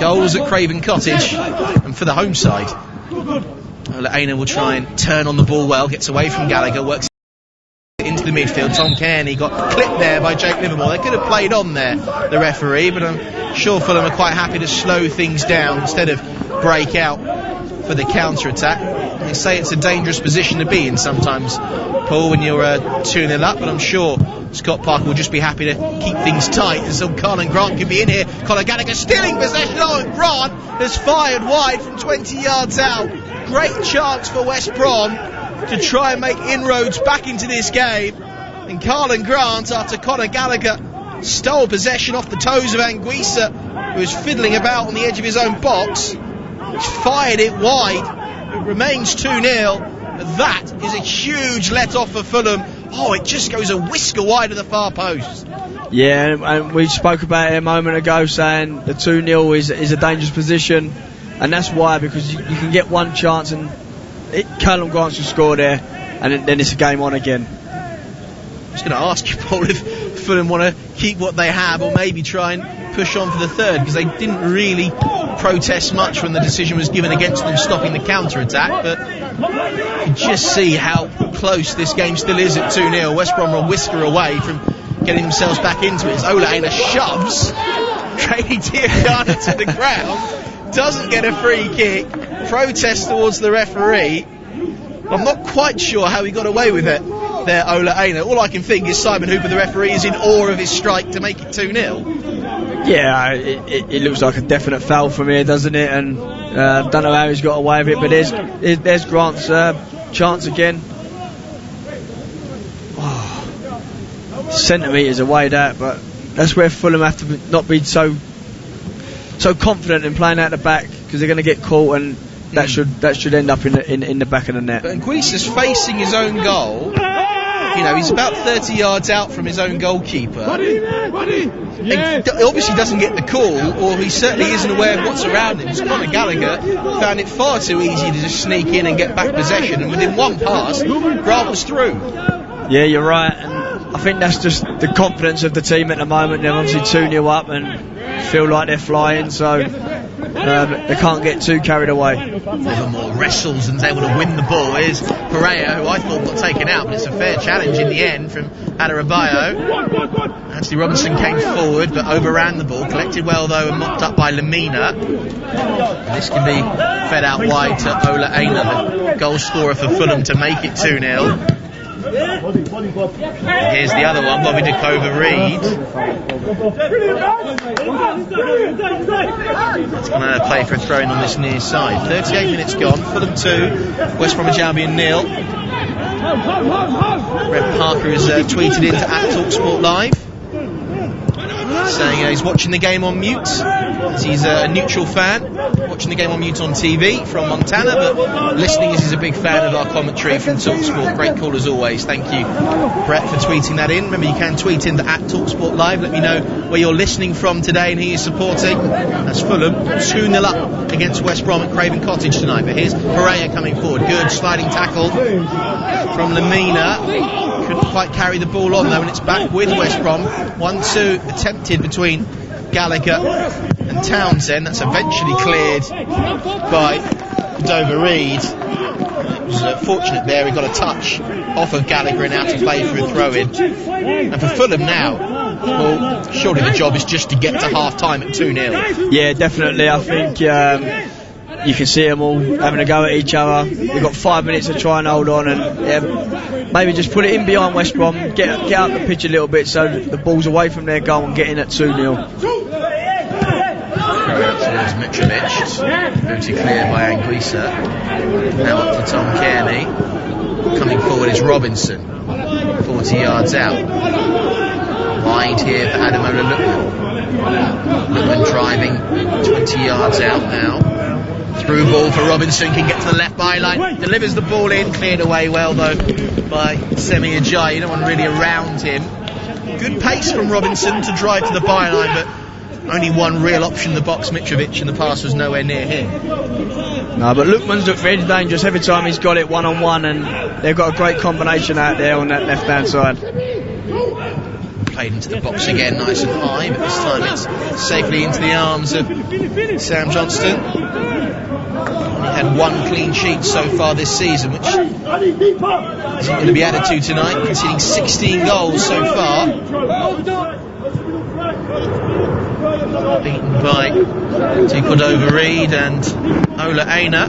Goals at Craven Cottage, and for the home side, Ola Aina will try and turn on the ball well, gets away from Gallagher, works into the midfield. Tom Kearney got clipped there by Jake Livermore. They could have played on there, the referee, but I'm sure Fulham are quite happy to slow things down instead of break out for the counter-attack. They say it's a dangerous position to be in sometimes, Paul, when you're 2-0 up, but I'm sure Scott Parker will just be happy to keep things tight, and so Colin Grant can be in here. Colin Gallagher stealing possession. Oh, and Grant has fired wide from 20 yards out. Great chance for West Brom to try and make inroads back into this game, and Colin Grant, after Conor Gallagher stole possession off the toes of Anguissa, who was fiddling about on the edge of his own box, fired it wide. It remains 2-0. That is a huge let-off for Fulham. Oh, it just goes a whisker wide of the far post. Yeah, and we spoke about it a moment ago, saying the 2-0 is a dangerous position, and that's why, because you can get one chance and Callum Grant should score there, and then it's a game on again. I was going to ask you, Paul, if Fulham want to keep what they have or maybe try and push on for the third, because they didn't really protest much when the decision was given against them stopping the counter-attack, but you can just see how close this game still is at 2-0. West Brom are a whisker away from getting themselves back into it. As Ola Aina shoves Trady Diakana to the ground, doesn't get a free kick, protest towards the referee. I'm not quite sure how he got away with it there, Ola Aina. All I can think is Simon Hooper, the referee, is in awe of his strike to make it 2-0. Yeah, it looks like a definite foul from here, doesn't it? And don't know how he's got away with it, but there's Grant's chance again. Oh, centimetres away that, but that's where Fulham have to not be so confident in playing out the back, because they're going to get caught, and that should end up in the back of the net. But Anguissa's facing his own goal. You know, he's about 30 yards out from his own goalkeeper. He obviously doesn't get the call, or he certainly isn't aware of what's around him. Conor Gallagher found it far too easy to just sneak in and get back possession, and within one pass, Grant was through. Yeah, you're right, and I think that's just the confidence of the team at the moment. They're obviously 2-0 up and feel like they're flying, so they can't get too carried away. Livermore wrestles and is able to win the ball. Here's Pereira, who I thought got taken out, but it's a fair challenge in the end from Adarabayo. Anthony Robinson came forward but overran the ball, collected well though and mopped up by Lamina. And this can be fed out wide to Ola Aina, the goal scorer for Fulham, to make it 2-0. And here's the other one, Bobby Dakova-Reid. It's going to play for a throw-in on this near side. 38 minutes gone, Fulham 2, West Bromwich Albion 0. Brett Parker has tweeted into @TalkSport Live, saying he's watching the game on mute, as he's a neutral fan, watching the game on mute on TV from Montana, but listening as he's a big fan of our commentary from TalkSport. Great call as always. Thank you, Brett, for tweeting that in. Remember, you can tweet into @TalkSport Live. Let me know where you're listening from today and who you're supporting. That's Fulham 2-0 up against West Brom at Craven Cottage tonight. But here's Pereira coming forward. Good sliding tackle from Lamina. Couldn't quite carry the ball on though, and it's back with West Brom. 1-2 attempted between Gallagher and Townsend. That's eventually cleared by Dover-Reid. It was fortunate there, he got a touch off of Gallagher and out to play for a throw-in. And for Fulham now, well, surely the job is just to get to half-time at 2-0. Yeah, definitely. I think you can see them all having a go at each other. We've got 5 minutes to try and hold on, and maybe just put it in behind West Brom, get out the pitch a little bit so the ball's away from their goal and get in at 2-0. Towards Mitrovic, booty cleared by Anguissa. Now up to Tom Kearney. Coming forward is Robinson, 40 yards out. Wide here for Ademola Lookman. Lookman driving 20 yards out now. Through ball for Robinson, can get to the left byline, delivers the ball in, cleared away well though by Semi Ajayi. No one really around him. Good pace from Robinson to drive to the byline, but only one real option in the box, Mitrovic, and the pass was nowhere near him. No, but Lookman's looked really dangerous every time he's got it one-on-one, and they've got a great combination out there on that left-hand side. Played Played into the box again, nice and high, but this time it's safely into the arms of Sam Johnston. He had one clean sheet so far this season, which isn't going to be added to tonight, conceding 16 goals so far. Beaten by Cordova-Reid and Ola Aina.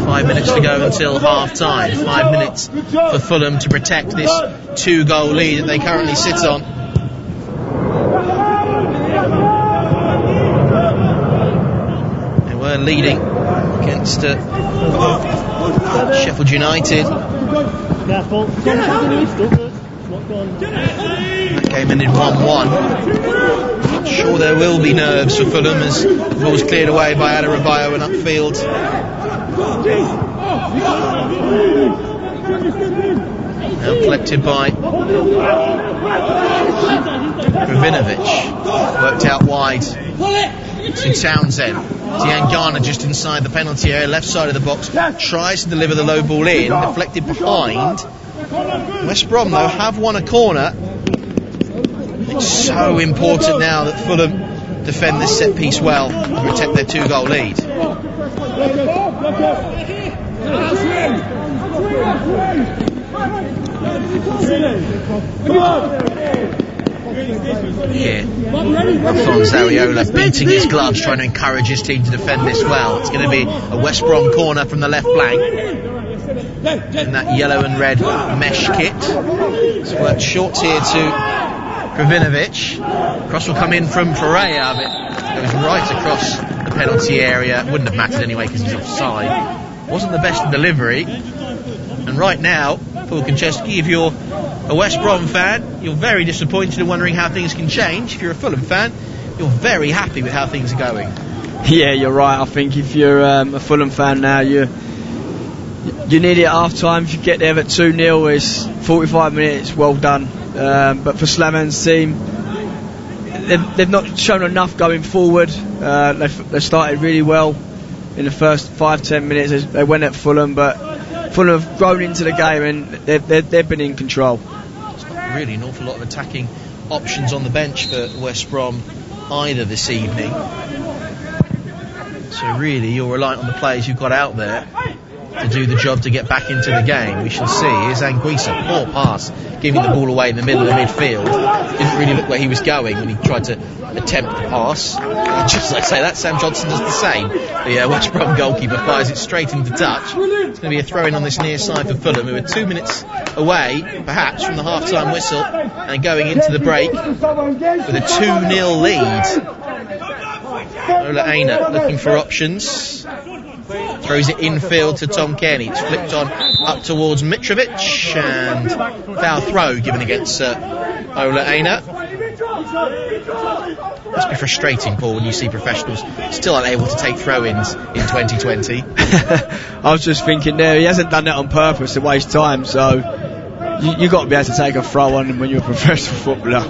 5 minutes to go until half time. 5 minutes for Fulham to protect this 2-goal lead that they currently sit on. They were leading against Sheffield United. That game ended 1-1. Not sure there will be nerves for Fulham as the ball was cleared away by Adebayo and upfield. Now collected by Kravinovic. Worked out wide to Townsend. Diangana just inside the penalty area, left side of the box. Tries to deliver the low ball in, deflected behind. West Brom, though, have won a corner. It's so important now that Fulham defend this set piece well and protect their 2-goal lead. Here, Alphonse Ariola beating his gloves, trying to encourage his team to defend this well. It's going to be a West Brom corner from the left flank in that yellow and red mesh kit. It's worked short here to Kravinovic. Cross will come in from Pereira, but it goes right across the penalty area. Wouldn't have mattered anyway because he's offside. Wasn't the best delivery. And right now, Paul Konchesky, if you're a West Brom fan, you're very disappointed and wondering how things can change. If you're a Fulham fan, you're very happy with how things are going. Yeah, you're right. I think if you're a Fulham fan now, you need it at half time. If you get there at 2-0, it's 45 minutes, well done. But for Slaven's team, they've not shown enough going forward. They started really well in the first 5-10 minutes. They went at Fulham, but Fulham have grown into the game and they've been in control. There's not really an awful lot of attacking options on the bench for West Brom either this evening. So really, you're reliant on the players you've got out there to do the job to get back into the game. We shall see. Here's Anguissa, poor pass, giving the ball away in the middle of the midfield. Didn't really look where he was going when he tried to attempt the pass. Just like I say, that Sam Johnson does the same. The West Brom goalkeeper fires it straight into touch. It's going to be a throw-in on this near side for Fulham, who are 2 minutes away, perhaps, from the half-time whistle and going into the break with a 2-0 lead. Ola Aina looking for options. Throws it infield to Tom Kearney. It's flicked on up towards Mitrovic, and foul throw given against Ola Aina. Must be frustrating, Paul, when you see professionals still unable to take throw-ins in 2020. I was just thinking there, he hasn't done that on purpose to waste time, so you've got to be able to take a throw-on when you're a professional footballer.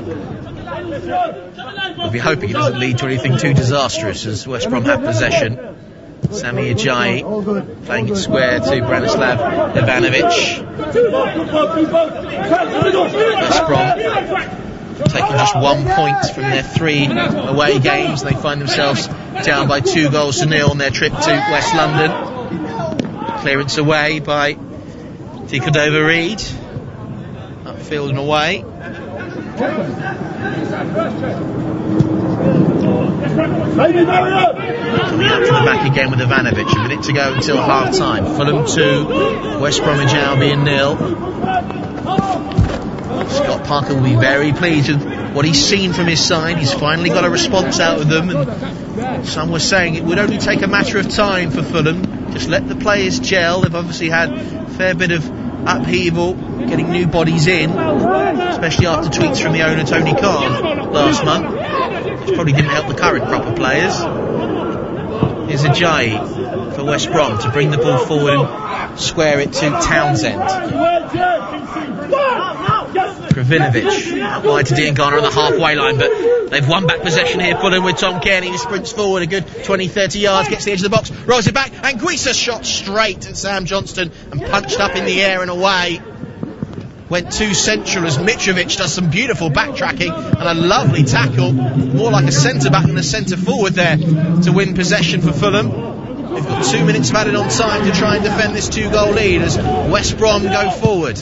We'll be hoping it doesn't lead to anything too disastrous as West Brom have possession. Sami Ajayi playing it square to Branislav Ivanovic. West Brom taking just 1 point from their 3 away games. They find themselves down by 2-0 on their trip to West London. Clearance away by Cordova-Reid. Upfield and away. Coming out to the back again with Ivanovic. A minute to go until half time. Fulham 2, West Bromwich Albion 0. Scott Parker will be very pleased with what he's seen from his side. He's finally got a response out of them, and some were saying it would only take a matter of time for Fulham. Just let the players gel. They've obviously had a fair bit of upheaval getting new bodies in, especially after tweets from the owner Tony Khan last month, which probably didn't help the current crop of players. Here's Ajayi for West Brom to bring the ball forward and square it to Townsend. Kravinovic out wide to Diangana on the halfway line, but they've won back possession here. Fulham with Tom Kearney, who sprints forward a good 20-30 yards, gets to the edge of the box, rolls it back, and Guisa shot straight at Sam Johnston and punched up in the air and away. went too central as Mitrovic does some beautiful backtracking and a lovely tackle, more like a centre-back than a centre-forward there to win possession for Fulham. They've got 2 minutes of added on time to try and defend this 2-goal lead as West Brom go forward.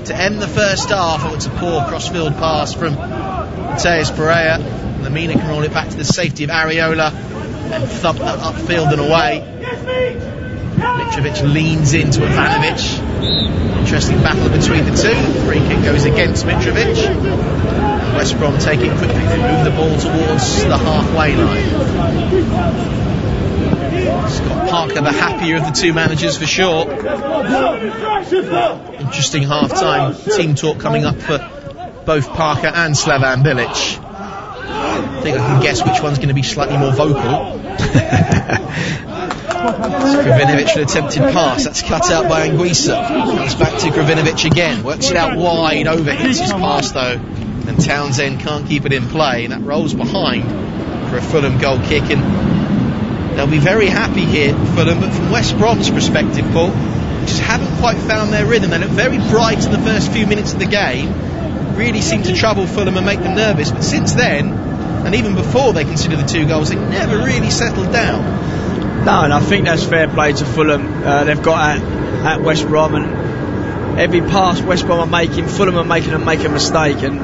To end the first half, it's a poor crossfield pass from Mateus Pereira. Lamina can roll it back to the safety of Areola and thump that upfield and away. Mitrovic leans into Ivanovic. Interesting battle between the two. Free kick goes against Mitrovic. And West Brom take it quickly. They move the ball towards the halfway line. Scott Parker, the happier of the two managers for sure. Interesting half-time team talk coming up for both Parker and Slavan Bilic. I think I can guess which one's going to be slightly more vocal. Kravinovic, an attempted pass, that's cut out by Anguissa. Comes back to Kravinovic again, works it out wide, overhits his pass though, and Townsend can't keep it in play, and that rolls behind for a Fulham goal kick, and they'll be very happy here, Fulham. But from West Brom's perspective, Paul, just haven't quite found their rhythm. They look very bright in the first few minutes of the game, really seemed to trouble Fulham and make them nervous, but since then, and even before they considered the 2 goals, they never really settled down. No, and I think that's fair play to Fulham. They've got at West Brom, and every pass West Brom are making, Fulham are making them make a mistake, and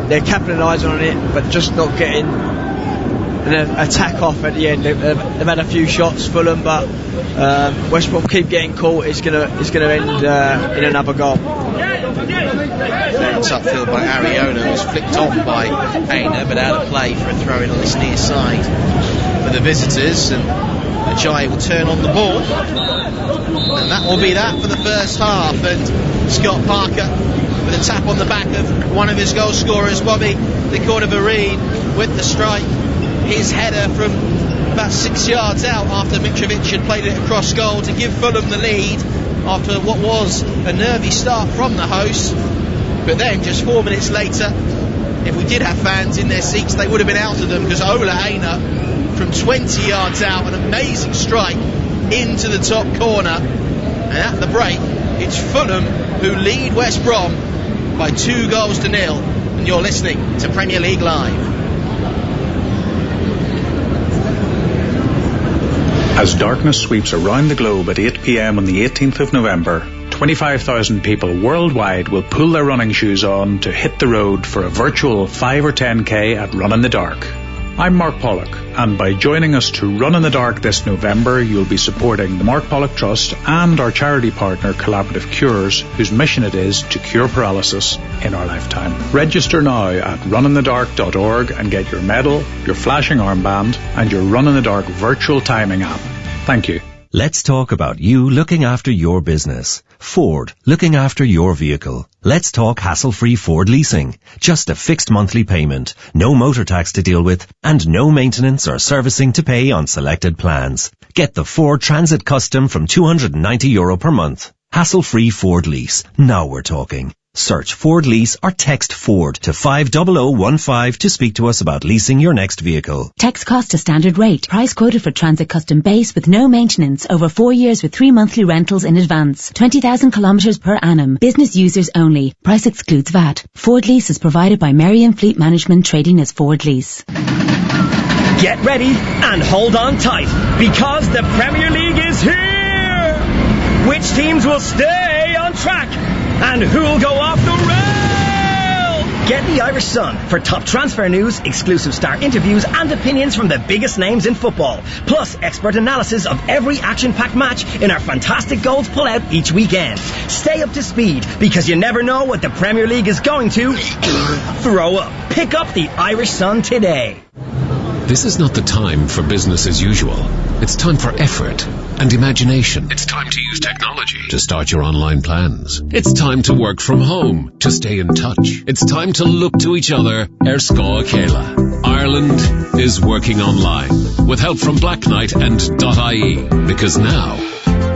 they're capitalising on it, but just not getting an attack off at the end. They've had a few shots, Fulham, but West Brom keep getting caught. It's gonna end in another goal. It's upfield by Areola, was flicked on by Aina, but out of play for a throw-in on this near side for the visitors, and Ajayi will turn on the ball, and that will be that for the first half. And Scott Parker with a tap on the back of one of his goal scorers, Bobby the Cordovarine, with the strike. His header from about 6 yards out after Mitrovic had played it across goal to give Fulham the lead after what was a nervy start from the hosts. But then just 4 minutes later, if we did have fans in their seats, they would have been out of them, because Ola Aina from 20 yards out, an amazing strike into the top corner. And at the break, it's Fulham who lead West Brom by 2 goals to 0. And you're listening to Premier League Live. As darkness sweeps around the globe at 8 p.m. on the 18th of November, 25,000 people worldwide will pull their running shoes on to hit the road for a virtual 5 or 10k at Run in the Dark. I'm Mark Pollock, and by joining us to Run in the Dark this November, you'll be supporting the Mark Pollock Trust and our charity partner Collaborative Cures, whose mission it is to cure paralysis in our lifetime. Register now at runinthedark.org and get your medal, your flashing armband, and your Run in the Dark virtual timing app. Thank you. Let's talk about you looking after your business. Ford, looking after your vehicle. Let's talk hassle-free Ford leasing. Just a fixed monthly payment, no motor tax to deal with, and no maintenance or servicing to pay on selected plans. Get the Ford Transit Custom from €290 per month. Hassle-free Ford lease. Now we're talking. Search Ford Lease or text Ford to 50015 to speak to us about leasing your next vehicle. Text cost to standard rate. Price quoted for Transit Custom base with no maintenance. Over 4 years with 3 monthly rentals in advance. 20,000 kilometres per annum. Business users only. Price excludes VAT. Ford Lease is provided by Merriam Fleet Management, trading as Ford Lease. Get ready and hold on tight, because the Premier League is here! Which teams will stay on track? And who'll go off the rail? Get the Irish Sun for top transfer news, exclusive star interviews and opinions from the biggest names in football. Plus expert analysis of every action-packed match in our fantastic goals pull-out each weekend. Stay up to speed, because you never know what the Premier League is going to throw up. Pick up the Irish Sun today. This is not the time for business as usual. It's time for effort and imagination. It's time to use technology to start your online plans. It's time to work from home to stay in touch. It's time to look to each other. Erscoa Kayla. Ireland is working online with help from Black Knight and .ie, because now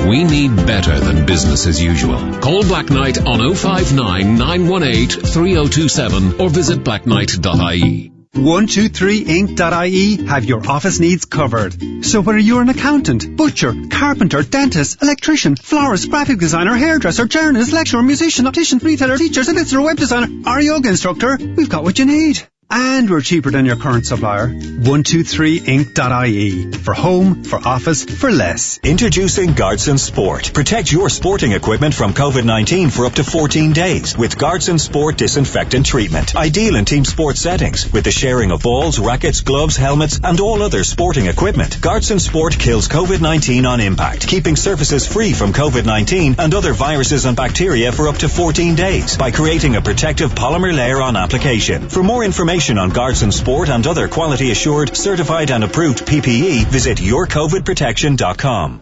we need better than business as usual. Call Black Knight on 059 918 3027 or visit blackknight.ie. 123inc.ie have your office needs covered. So whether you're an accountant, butcher, carpenter, dentist, electrician, florist, graphic designer, hairdresser, journalist, lecturer, musician, optician, retailer, teacher, solicitor, web designer, or yoga instructor, we've got what you need. And we're cheaper than your current supplier. 123inc.ie. For home, for office, for less. Introducing Guardson Sport. Protect your sporting equipment from COVID-19 for up to 14 days with Guardson Sport Disinfectant Treatment. Ideal in team sport settings with the sharing of balls, rackets, gloves, helmets, and all other sporting equipment. Guardson Sport kills COVID-19 on impact, keeping surfaces free from COVID-19 and other viruses and bacteria for up to 14 days by creating a protective polymer layer on application. For more information on Guardson Sport and other quality assured, certified and approved PPE, visit yourcovidprotection.com.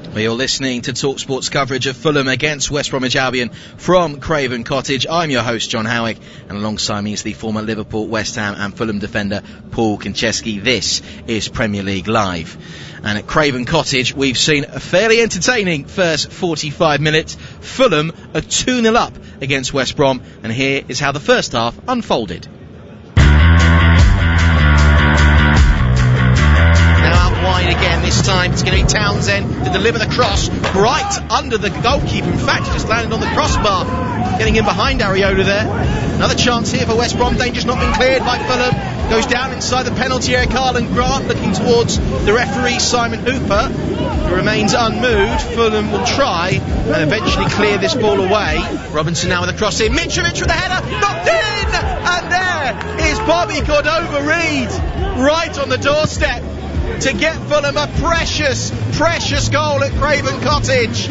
Well, you're listening to TalkSport's coverage of Fulham against West Bromwich Albion from Craven Cottage. I'm your host, John Howick, and alongside me is the former Liverpool, West Ham and Fulham defender, Paul Konchesky. This is Premier League Live. And at Craven Cottage, we've seen a fairly entertaining first 45 minutes. Fulham are 2-0 up against West Brom, and here is how the first half unfolded. Wide again this time. It's going to be Townsend to deliver the cross right under the goalkeeper. In fact, he just landed on the crossbar, getting in behind Areola there. Another chance here for West Brom. Danger's not been cleared by Fulham. Goes down inside the penalty area. Carlin Grant looking towards the referee Simon Hooper, who remains unmoved. Fulham will try and eventually clear this ball away. Robinson now with a cross in. Mitrovic with the header, knocked in, and there is Bobby Cordova-Reid right on the doorstep to get Fulham a precious, precious goal at Craven Cottage.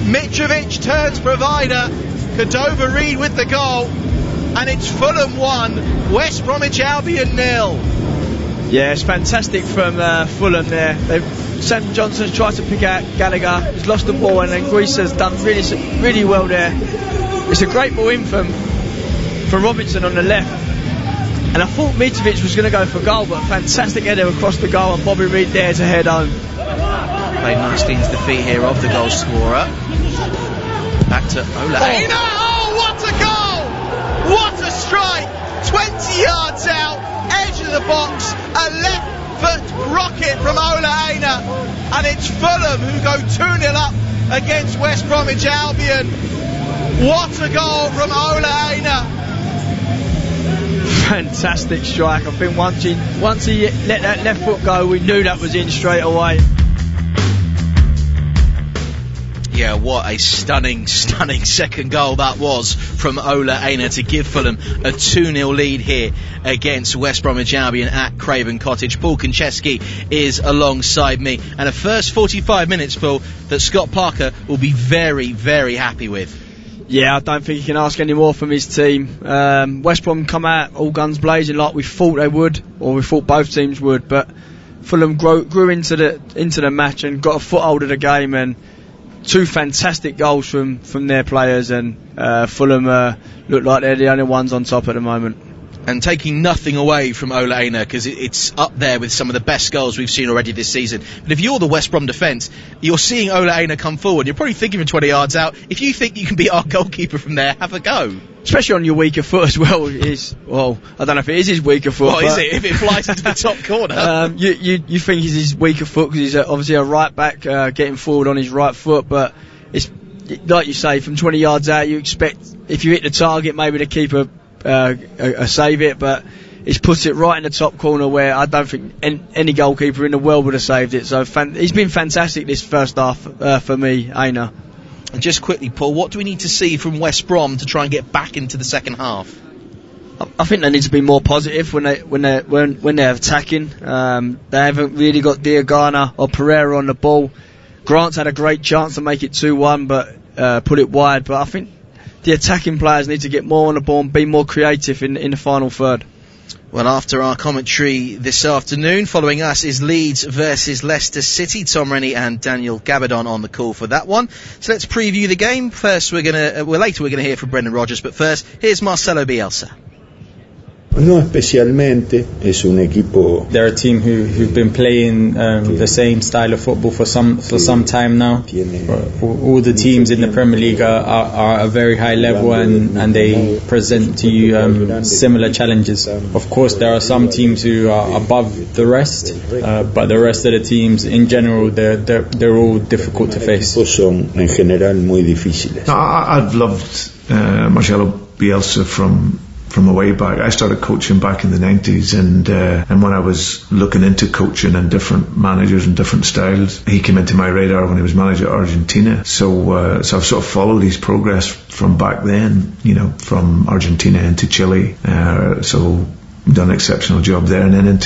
Mitrovic turns provider, Cordova-Reid with the goal, and it's Fulham 1, West Bromwich Albion 0. Yeah, it's fantastic from Fulham there. Sam Johnson's tried to pick out Gallagher, he's lost the ball, and then Grease has done really well there. It's a great ball in from Robinson on the left. And I thought Mitrovic was going to go for goal, but fantastic header across the goal, and Bobby Reid there to head home. Played nicely into the feet here of the goal scorer. Back to Ola Aina. Oh, what a goal! What a strike! 20 yards out, edge of the box, a left foot rocket from Ola Aina, and it's Fulham who go 2-0 up against West Bromwich Albion. What a goal from Ola Aina! Fantastic strike. I think once he let that left foot go, we knew that was in straight away. Yeah, what a stunning second goal that was from Ola Aina to give Fulham a 2-0 lead here against West Bromwich Albion at Craven Cottage. Paul Konchesky is alongside me, and a first 45 minutes, Paul, that Scott Parker will be very, very happy with. Yeah, I don't think he can ask any more from his team. West Brom come out all guns blazing like we thought they would, or we thought both teams would, but Fulham grew into the match and got a foothold of the game, and two fantastic goals from their players, and Fulham look like they're the only ones on top at the moment. And taking nothing away from Ola Aina, because it's up there with some of the best goals we've seen already this season. But if you're the West Brom defence, you're seeing Ola Aina come forward, you're probably thinking from 20 yards out, if you think you can beat our goalkeeper from there, have a go. Especially on your weaker foot as well. I don't know if it is his weaker foot. What is it, if it flies into the top corner? You think it's his weaker foot because he's obviously a right back getting forward on his right foot, but it's like you say, from 20 yards out you expect, if you hit the target, maybe the keeper save it, but he's put it right in the top corner where I don't think any goalkeeper in the world would have saved it. So he's been fantastic this first half for me, Aina. And just quickly, Paul, what do we need to see from West Brom to try and get back into the second half? I think they need to be more positive when they're attacking. They haven't really got Diagana or Pereira on the ball. Grant's had a great chance to make it 2-1, but put it wide. But I think the attacking players need to get more on the ball and be more creative in the final third. Well, after our commentary this afternoon, following us is Leeds versus Leicester City. Tom Rennie and Daniel Gabardon on the call for that one. So let's preview the game. First, later we're gonna hear from Brendan Rodgers, but first, here's Marcelo Bielsa. No especialmente, es un equipo. They're a team who've been playing the same style of football for some time now. All the teams in the Premier League are a very high level and they present to you similar challenges. Of course, there are some teams who are above the rest, but the rest of the teams in general, they're all difficult to face. Son en general muy difíciles. I've loved Marcelo Bielsa from a way back. I started coaching back in the 90s, and when I was looking into coaching and different managers and different styles, he came into my radar when he was manager at Argentina. So I've sort of followed his progress from back then, from Argentina into Chile. So done an exceptional job there, and then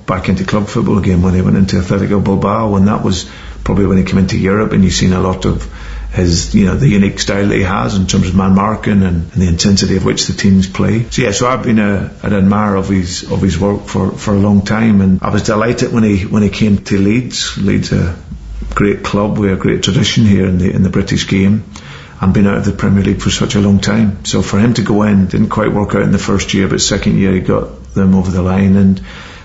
back into club football again when he went into Atletico Bilbao, and that was probably when he came into Europe, and you've seen a lot of his, the unique style that he has in terms of man marking and the intensity of which the teams play. So I've been an admirer of his work for a long time, and I was delighted when he came to Leeds. Leeds, a great club with a great tradition here in the British game, and been out of the Premier League for such a long time. So for him to go in, didn't quite work out in the first year, but second year he got them over the line, and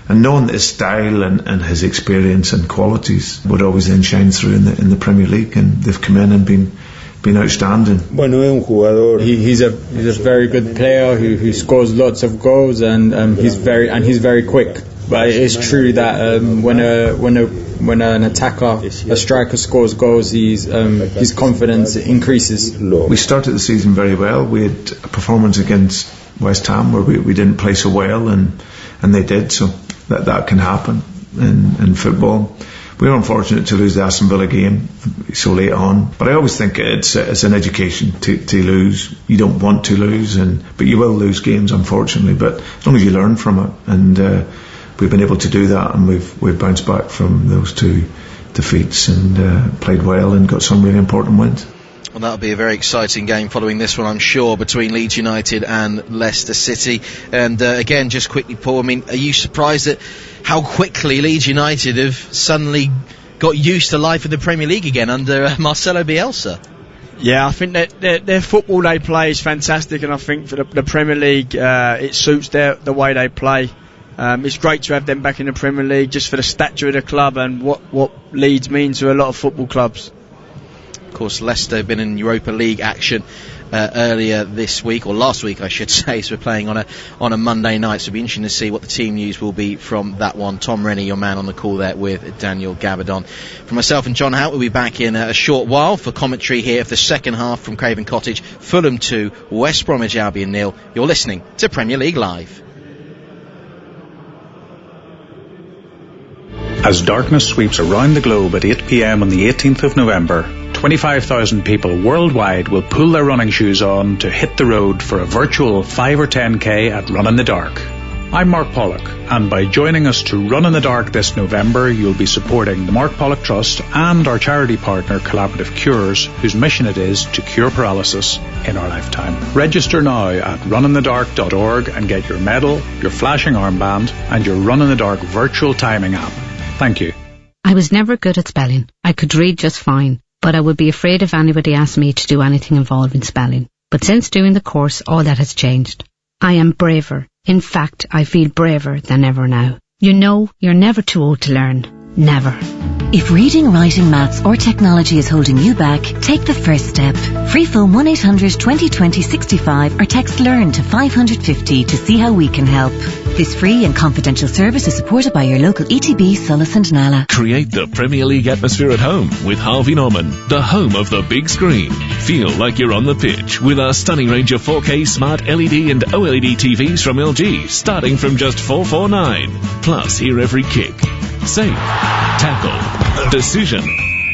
knowing that his style and his experience and qualities would always then shine through in the Premier League, and they've come in and been outstanding. Bueno, es un jugador. He's a very good player who scores lots of goals, and he's very quick. But it's true that when an attacker, a striker scores goals, his confidence increases. We started the season very well. We had a performance against West Ham where we didn't play so well, and they did. So that can happen in football. We were unfortunate to lose the Aston Villa game so late on, but I always think it's an education to lose. You don't want to lose, but you will lose games, unfortunately. But as long as you learn from it, and we've been able to do that, and we've bounced back from those two defeats and played well and got some really important wins. Well, that'll be a very exciting game following this one, I'm sure, between Leeds United and Leicester City. And again, just quickly, Paul, are you surprised at how quickly Leeds United have suddenly got used to life in the Premier League again under Marcelo Bielsa? Yeah, I think that their football they play is fantastic, and I think for the Premier League it suits the way they play. It's great to have them back in the Premier League, just for the stature of the club and what Leeds mean to a lot of football clubs. Of course, Leicester have been in Europa League action earlier this week, or last week I should say, so we're playing on a Monday night, so it'll be interesting to see what the team news will be from that one. Tom Rennie, your man on the call there with Daniel Gabardon. For myself and John Hout, we'll be back in a short while for commentary here of the second half from Craven Cottage. Fulham 2, West Bromwich Albion 0. You're listening to Premier League Live. As darkness sweeps around the globe at 8 p.m. on the 18th of November, 25,000 people worldwide will pull their running shoes on to hit the road for a virtual 5 or 10k at Run in the Dark. I'm Mark Pollock, and by joining us to Run in the Dark this November, you'll be supporting the Mark Pollock Trust and our charity partner Collaborative Cures, whose mission it is to cure paralysis in our lifetime. Register now at runinthedark.org and get your medal, your flashing armband, and your Run in the Dark virtual timing app. Thank you. I was never good at spelling. I could read just fine, but I would be afraid if anybody asked me to do anything involving spelling. But since doing the course, all that has changed. I am braver. In fact, I feel braver than ever now. You know, you're never too old to learn. Never. If reading, writing, maths or technology is holding you back, take the first step. Free phone 1-800-2020-65 or text LEARN to 550 to see how we can help. This free and confidential service is supported by your local ETB, Solis and Nala. Create the Premier League atmosphere at home with Harvey Norman, the home of the big screen. Feel like you're on the pitch with our stunning range of 4K smart LED and OLED TVs from LG, starting from just $449. Plus, hear every kick, save, tackle, decision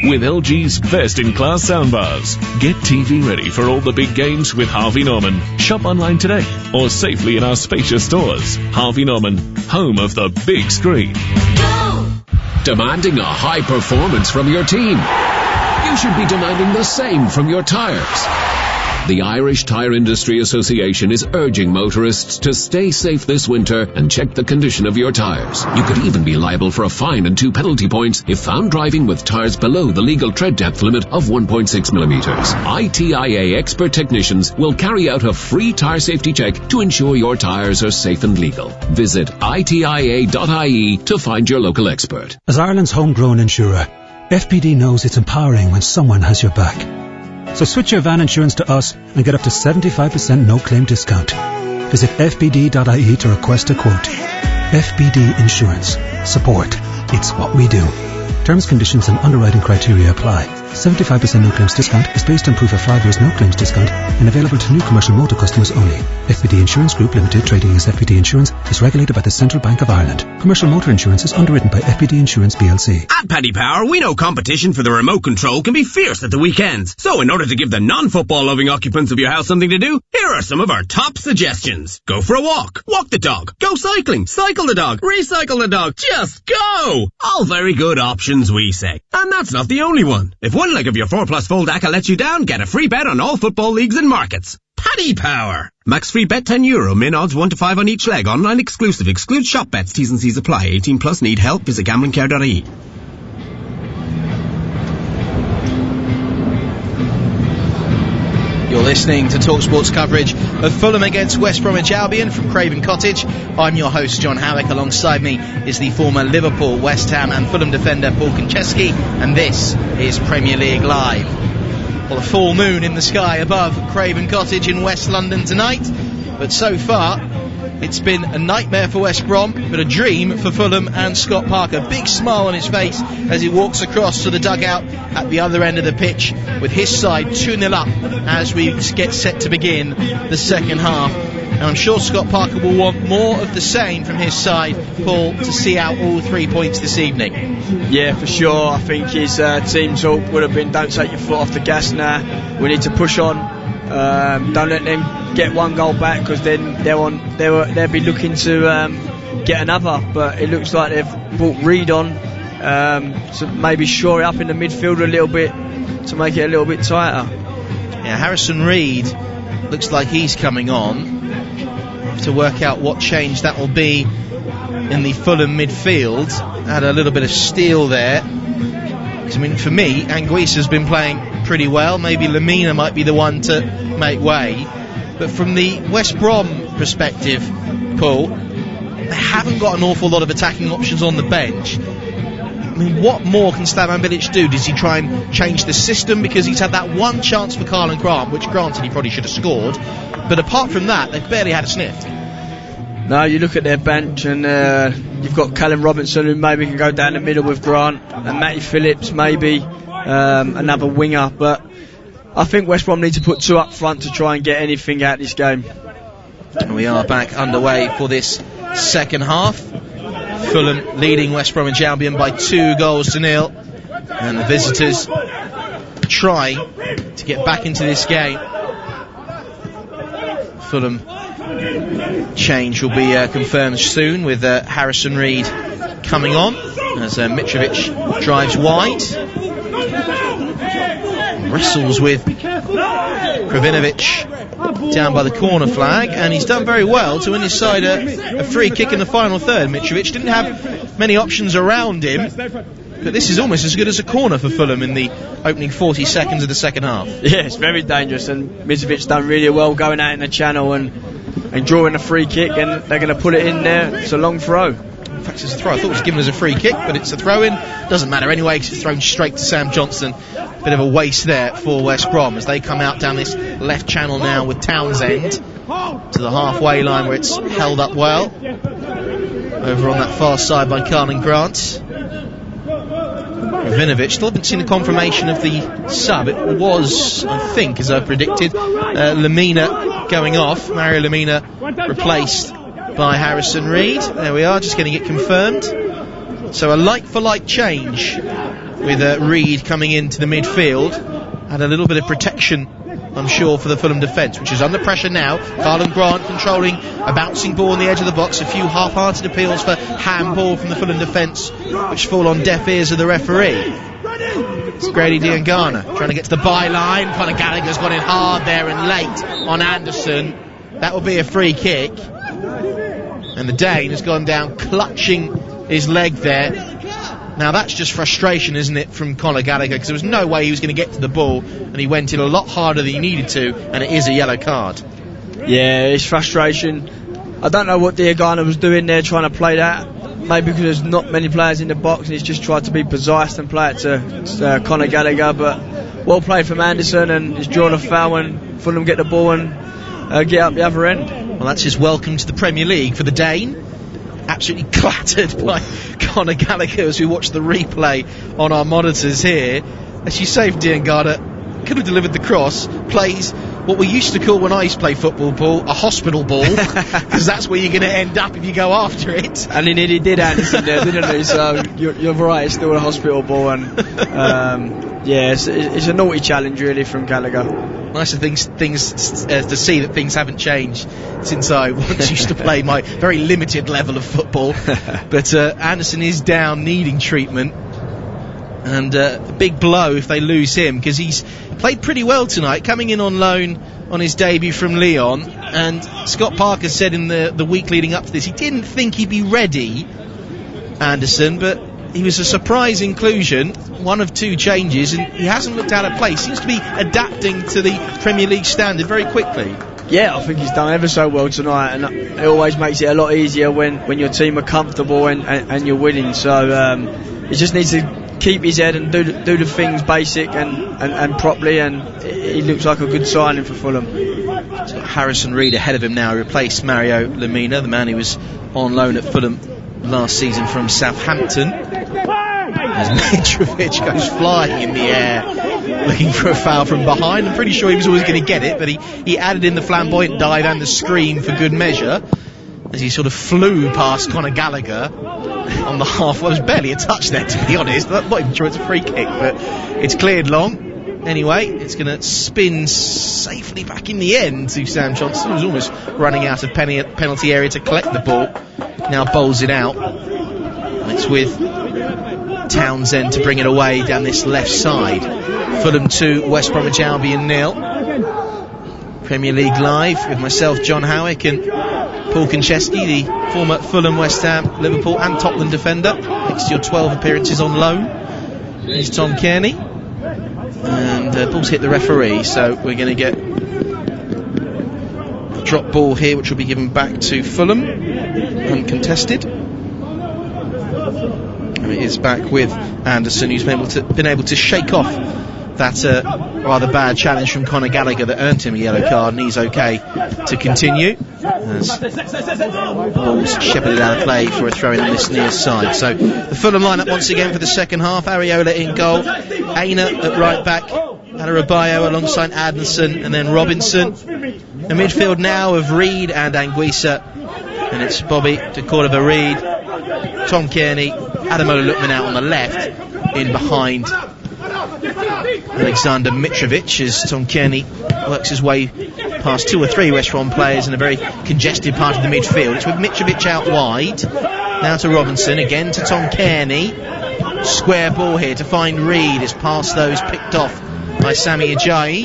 with LG's best-in-class soundbars. Get TV ready for all the big games with Harvey Norman. Shop online today or safely in our spacious stores. Harvey Norman, home of the big screen. Go! Demanding a high performance from your team. You should be demanding the same from your tires. The Irish Tyre Industry Association is urging motorists to stay safe this winter and check the condition of your tyres. You could even be liable for a fine and 2 penalty points if found driving with tyres below the legal tread depth limit of 1.6 millimetres. ITIA expert technicians will carry out a free tyre safety check to ensure your tyres are safe and legal. Visit itia.ie to find your local expert. As Ireland's homegrown insurer, FPD knows it's empowering when someone has your back. So switch your van insurance to us and get up to 75% no-claim discount. Visit fpd.ie to request a quote. FPD Insurance. Support. It's what we do. Terms, conditions and underwriting criteria apply. 75% no-claims discount is based on proof of 5 years no-claims discount and available to new commercial motor customers only. FPD Insurance Group Limited, trading as FPD Insurance, is regulated by the Central Bank of Ireland. Commercial motor insurance is underwritten by FPD Insurance plc. At Paddy Power, we know competition for the remote control can be fierce at the weekends. So in order to give the non-football loving occupants of your house something to do, here are some of our top suggestions. Go for a walk. Walk the dog. Go cycling. Cycle the dog. Recycle the dog. Just go! All very good options, we say. And that's not the only one. If one leg of your 4+ fold ACCA lets you down, get a free bet on all football leagues and markets. Paddy Power. Max free bet €10. Min odds 1 to 5 on each leg. Online exclusive. Excludes shop bets. T's and C's apply. 18+. Need help? Visit gamblingcare.ie. You're listening to TalkSport's coverage of Fulham against West Bromwich Albion from Craven Cottage. I'm your host, John Howick. Alongside me is the former Liverpool, West Ham and Fulham defender, Paul Konchesky. And this is Premier League Live. Well, a full moon in the sky above Craven Cottage in West London tonight. But so far, it's been a nightmare for West Brom, but a dream for Fulham and Scott Parker. Big smile on his face as he walks across to the dugout at the other end of the pitch with his side 2-0 up as we get set to begin the second half. And I'm sure Scott Parker will want more of the same from his side, Paul, to see out all 3 points this evening. Yeah, for sure. I think his team talk would have been, don't take your foot off the gas now. We need to push on. Don't let them get one goal back, because then they'll be looking to get another. But it looks like they've brought Reed on to maybe shore it up in the midfield a little bit to make it a little bit tighter. Yeah, Harrison Reed looks like he's coming on. To work out what change that will be in the Fulham midfield. Had a little bit of steel there. I mean, for me, Anguissa's been playing pretty well. Maybe Lamina might be the one to make way. But from the West Brom perspective, Paul, they haven't got an awful lot of attacking options on the bench. I mean, what more can Slaven Bilic do? Does he try and change the system? Because he's had that one chance for Karlan Grant, which granted he probably should have scored. But apart from that, they've barely had a sniff. No, you look at their bench and you've got Callum Robinson, who maybe can go down the middle with Grant, and Matty Phillips maybe, another winger. But I think West Brom need to put 2 up front to try and get anything out of this game. And we are back underway for this second half. Fulham leading West Bromwich Albion by 2-0, and the visitors try to get back into this game. Fulham change will be confirmed soon, with Harrison Reed coming on as Mitrovic drives wide, wrestles with Kravinovic down by the corner flag, and he's done very well to win his side a free kick in the final third. Mitrovic didn't have many options around him, but this is almost as good as a corner for Fulham in the opening 40 seconds of the second half. Yeah, it's very dangerous, and Mitrovic done really well going out in the channel and drawing a free kick, and they're going to put it in there. It's a long throw. In fact, it's a throw. I thought it was given as a free kick, but it's a throw-in. Doesn't matter anyway, because it's thrown straight to Sam Johnson. Bit of a waste there for West Brom as they come out down this left channel now with Townsend to the halfway line, where it's held up well. Over on that far side by Karlan Grant. Kravinovic, still haven't seen the confirmation of the sub. It was, I think, as I predicted, Lamina going off. Mario Lamina replaced by Harrison Reed. There we are, just getting it confirmed. So a like-for-like change with Reed coming into the midfield. Had a little bit of protection, I'm sure, for the Fulham defence, which is under pressure now. Karlan Grant controlling a bouncing ball on the edge of the box. A few half-hearted appeals for handball from the Fulham defence, which fall on deaf ears of the referee. It's Grady Diangana trying to get to the byline. Conor Gallagher's gone in hard there and late on Anderson. That will be a free kick. And the Dane has gone down clutching his leg there. Now that's just frustration, isn't it, from Conor Gallagher, because there was no way he was going to get to the ball, and he went in a lot harder than he needed to, and it is a yellow card. Yeah, it's frustration. I don't know what Diangana was doing there, trying to play that. Maybe because there's not many players in the box, and he's just tried to be precise and play it to Conor Gallagher. But well played from Anderson, and he's drawn a foul, and Fulham get the ball and get up the other end. Well, that's his welcome to the Premier League for the Dane. Absolutely clattered by Conor Gallagher as we watch the replay on our monitors here. As you say, Diangana could have delivered the cross, plays what we used to call, when I used to play football, Paul, a hospital ball, because that's where you're going to end up if you go after it. And he nearly did Anderson there, didn't he? So you're right, it's still a hospital ball, and yeah, it's a naughty challenge really from Gallagher. Nice things to see that things haven't changed since I once used to play my very limited level of football. But Anderson is down, needing treatment. And a big blow if they lose him, because he's played pretty well tonight, coming in on loan on his debut from Lyon. And Scott Parker said in the week leading up to this, he didn't think he'd be ready, Anderson, but he was a surprise inclusion, one of two changes, and he hasn't looked out of place. Seems to be adapting to the Premier League standard very quickly. Yeah, I think he's done ever so well tonight, and it always makes it a lot easier when your team are comfortable and you're winning. So he just needs to keep his head and do the things basic and properly, and he looks like a good signing for Fulham. He's got Harrison Reed ahead of him now, replaced Mario Lemina, the man who was on loan at Fulham last season from Southampton. As Mitrovic goes flying in the air looking for a foul from behind. I'm pretty sure he was always going to get it, but he added in the flamboyant dive and the scream for good measure as he sort of flew past Conor Gallagher on the half. Well, there was barely a touch there, to be honest. I'm not even sure it's a free kick, but it's cleared long. Anyway, it's going to spin safely back in the end to Sam Johnson, who's almost running out of penalty area to collect the ball. Now bowls it out. And it's with Townsend to bring it away down this left side. Fulham 2, West Bromwich Albion 0. Premier League Live with myself, John Howick, and Paul Konchesky, the former Fulham, West Ham, Liverpool and Tottenham defender. Next to your 12 appearances on loan. Here's Tom Kearney. And ball's hit the referee, so we're going to get a drop ball here, which will be given back to Fulham, uncontested. And it is back with Anderson, who's been able to shake off that rather bad challenge from Conor Gallagher that earned him a yellow card, and he's okay to continue. As ball's shepherded out of play for a throw in on this near side. So the Fulham lineup once again for the second half. Areola in goal, Aina at right back, Adebayo alongside Anderson, and then Robinson. The midfield now of Reed and Anguissa, and it's Bobby de Cordova-Reed, Tom Kearney, Ademola Lookman out on the left, in behind Alexander Mitrovic, as Tom Kearney works his way past two or three West Brom players in a very congested part of the midfield. It's with Mitrovic out wide, now to Robinson, again to Tom Kearney. Square ball here to find Reed, as past those picked off by Sami Ajayi,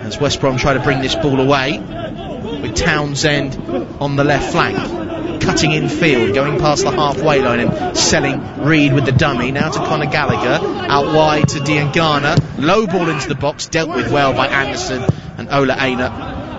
as West Brom try to bring this ball away, with Townsend on the left flank, cutting in field, going past the halfway line and selling Reed with the dummy. Now to Conor Gallagher, out wide to Diangana, low ball into the box, dealt with well by Anderson, and Ola Aina,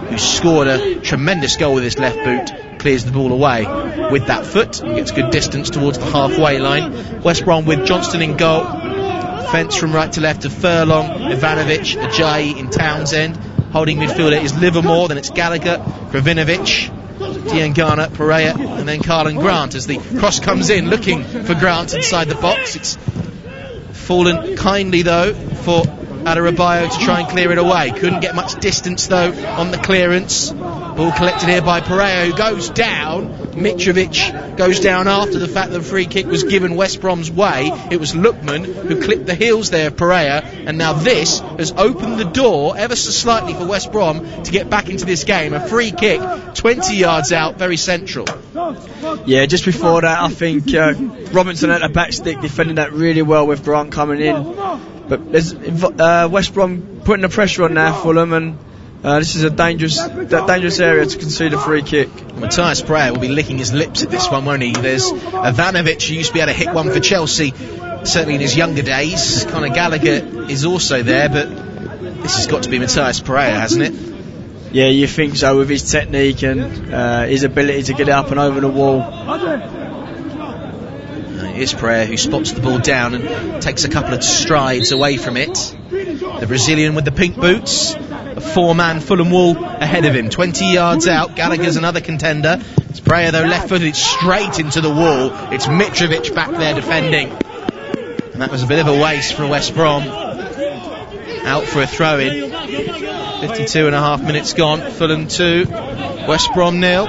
who scored a tremendous goal with his left boot, clears the ball away with that foot and gets good distance towards the halfway line. West Brom with Johnston in goal, fence from right to left to Furlong, Ivanovic, Ajayi in Townsend. Holding midfielder is Livermore, then it's Gallagher, Kravinovic, Diangana, Pereira, and then Carlin Grant as the cross comes in, looking for Grant inside the box. It's fallen kindly though for Adebayo to try and clear it away. Couldn't get much distance though on the clearance. Ball collected here by Pereira, who goes down. Mitrovic goes down after the fact that the free kick was given West Brom's way. It was Lookman who clipped the heels there of Pereira, and now this has opened the door ever so slightly for West Brom to get back into this game. A free kick 20 yards out, very central. Yeah, just before that, I think Robinson at the back stick defending that really well with Grant coming in. But there's West Brom putting the pressure on now, Fulham, and this is a dangerous area to concede a free kick. Matthias Prayer will be licking his lips at this one, won't he? There's Ivanovic, who used to be able to hit one for Chelsea, certainly in his younger days. Conor Gallagher is also there, but this has got to be Matthias Prayer, hasn't it? Yeah, you think so, with his technique and his ability to get it up and over the wall. Here's Prayer, who spots the ball down and takes a couple of strides away from it. The Brazilian with the pink boots, a four-man Fulham wall ahead of him, 20 yards out. Gallagher's another contender. It's Prayer, though, left-footed straight into the wall. It's Mitrovic back there defending, and that was a bit of a waste for West Brom. Out for a throw-in. 52 and a half minutes gone. Fulham 2, West Brom 0.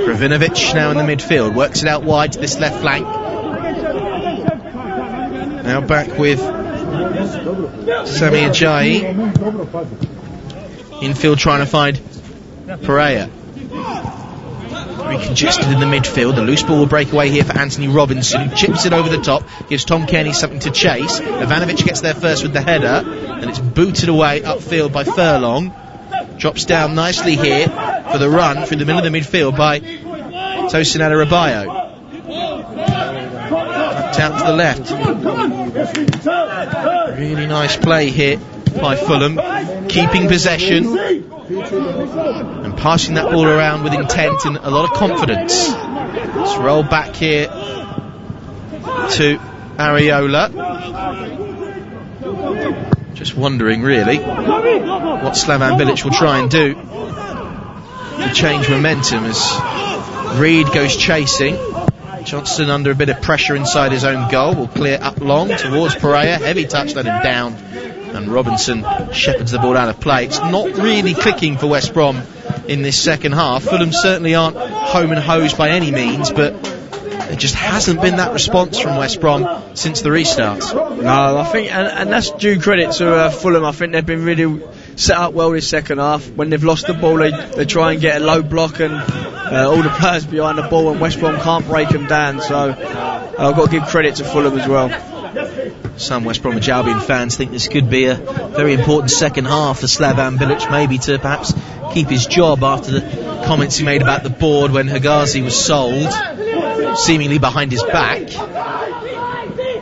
Kravinovic now in the midfield, works it out wide to this left flank. Now back with Sami Ajayi. Infield trying to find Pereira. Very congested in the midfield. The loose ball will break away here for Anthony Robinson, who chips it over the top, gives Tom Kearney something to chase. Ivanovic gets there first with the header, and it's booted away upfield by Furlong. Drops down nicely here for the run through the middle of the midfield by Tosin Adebayo. Out to the left. Really nice play here by Fulham, keeping possession and passing that ball around with intent and a lot of confidence. Let's roll back here to Areola. Just wondering really what Slavan Bilic will try and do to change momentum as Reed goes chasing. Johnston under a bit of pressure inside his own goal, will clear up long towards Pereira. Heavy touch, let him down, and Robinson shepherds the ball out of play. It's not really clicking for West Brom in this second half. Fulham certainly aren't home and hosed by any means, but there just hasn't been that response from West Brom since the restart. No, I think, and that's due credit to Fulham. I think they've been really set up well this second half. When they've lost the ball, they try and get a low block, and all the players behind the ball, and West Brom can't break them down. So I've got to give credit to Fulham as well. Some West Bromwich Albion fans think this could be a very important second half for Slavan Bilic, maybe to perhaps keep his job after the comments he made about the board when Hegazi was sold, seemingly behind his back.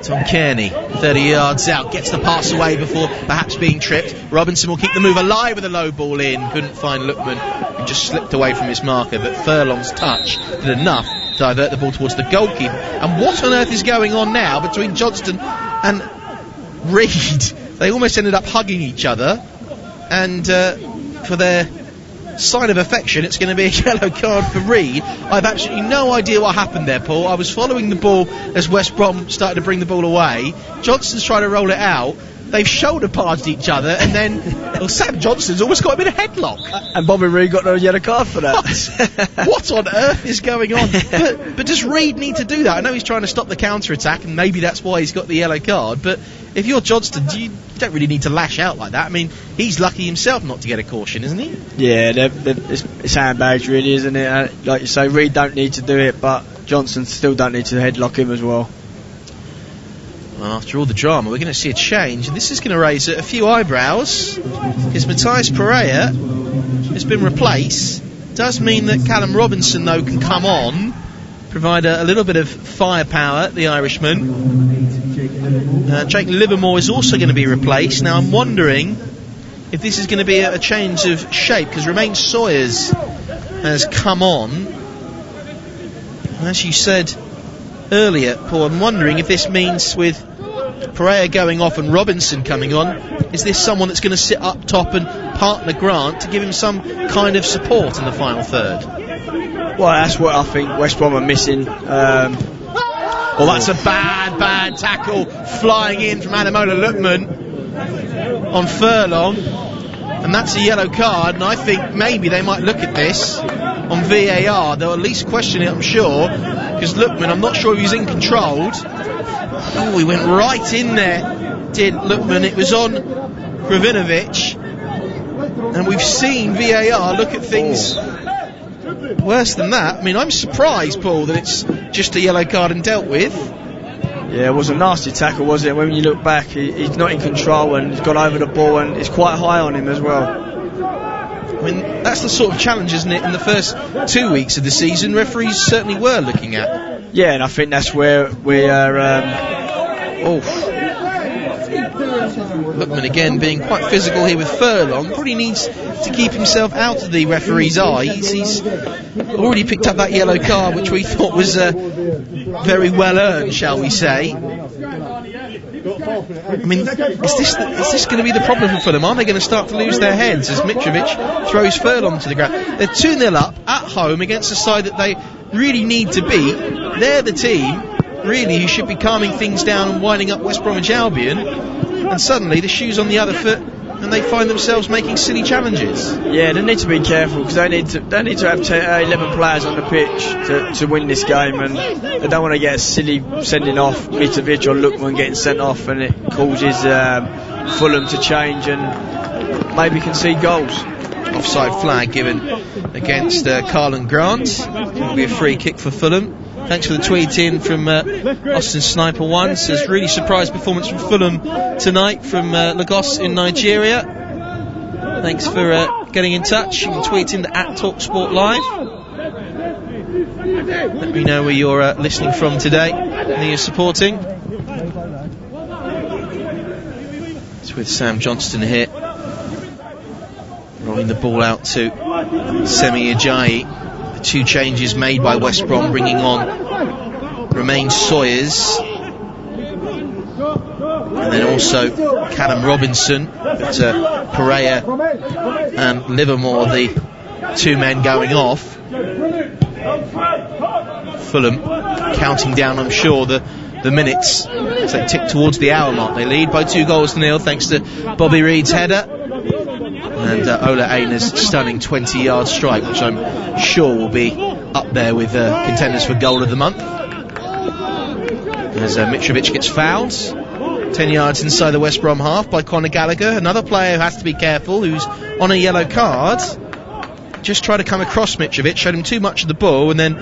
Tom Kearney, 30 yards out, gets the pass away before perhaps being tripped. Robinson will keep the move alive with a low ball in. Couldn't find Lookman, who just slipped away from his marker, but Furlong's touch did enough to divert the ball towards the goalkeeper. And what on earth is going on now between Johnston and Reed? They almost ended up hugging each other, and for their sign of affection, it's going to be a yellow card for Reed. I've absolutely no idea what happened there, Paul. I was following the ball as West Brom started to bring the ball away. Johnston's trying to roll it out. They've shoulder parsed each other, and then Sam Johnston's almost got him in a headlock. And Bobby Reed got a yellow card for that. What on earth is going on? But does Reed need to do that? I know he's trying to stop the counter-attack, and maybe that's why he's got the yellow card, but if you're Johnston, you don't really need to lash out like that. I mean, he's lucky himself not to get a caution, isn't he? Yeah, it's handbags really, isn't it? Like you say, Reed don't need to do it, but Johnson still don't need to headlock him as well. Well, after all the drama, we're going to see a change, and this is going to raise a few eyebrows, because Matthias Pereira has been replaced. Does mean that Callum Robinson, though, can come on, provide a little bit of firepower, the Irishman. Jake Livermore is also going to be replaced. Now I'm wondering if this is going to be a change of shape, because Romain Sawyers has come on. As you said earlier, Paul, I'm wondering if this means with Pereira going off and Robinson coming on, is this someone that's going to sit up top and partner Grant to give him some kind of support in the final third? Well, that's what I think West Brom are missing. Well, that's a bad tackle flying in from Ademola Lookman on Furlong, and that's a yellow card, and I think maybe they might look at this on VAR. They'll at least question it, I'm sure, because Lookman, I'm not sure if he's in control. Oh, he went right in there, did Lookman. It was on Kravinovic, and we've seen VAR look at things worse than that. I mean, I'm surprised, Paul, that it's just a yellow card and dealt with. Yeah, it was a nasty tackle, wasn't it? When you look back, he's not in control and he's gone over the ball and it's quite high on him as well. I mean, that's the sort of challenge, isn't it, in the first 2 weeks of the season referees certainly were looking at. Yeah, and I think that's where we are... Lookman again being quite physical here with Furlong. Probably needs to keep himself out of the referee's eyes. He's already picked up that yellow card, which we thought was very well earned, shall we say. I mean, is this going to be the problem for Fulham? Are they going to start to lose their heads as Mitrovic throws Furlong to the ground? They're 2-0 up at home against a side that they really need to beat. They're the team, really, who should be calming things down and winding up West Bromwich Albion. And suddenly the shoe's on the other foot and they find themselves making silly challenges. Yeah, they need to be careful because they need to have 11 players on the pitch to win this game, and they don't want to get a silly sending off Mitrovic or Lookman getting sent off, and it causes Fulham to change and maybe concede goals. Offside flag given against Carlin Grant. It'll be a free kick for Fulham. Thanks for the tweet in from Austin Sniper 1. Says really surprised performance from Fulham tonight from Lagos in Nigeria. Thanks for getting in touch. You can tweet in at TalkSport Live. Let me know where you're listening from today and who you're supporting. It's with Sam Johnston here, rolling the ball out to Semi Ajayi. Two changes made by West Brom, bringing on Romain Sawyers and then also Callum Robinson, but Pereira and Livermore, the two men going off. Fulham counting down, I'm sure, the minutes as they tick towards the hour mark. They lead by 2-0 thanks to Bobby Reid's header and Ola Aina's stunning 20-yard strike, which I'm sure will be up there with contenders for goal of the month. As Mitrovic gets fouled 10 yards inside the West Brom half by Conor Gallagher, another player who has to be careful, who's on a yellow card. Just tried to come across Mitrovic, showed him too much of the ball, and then,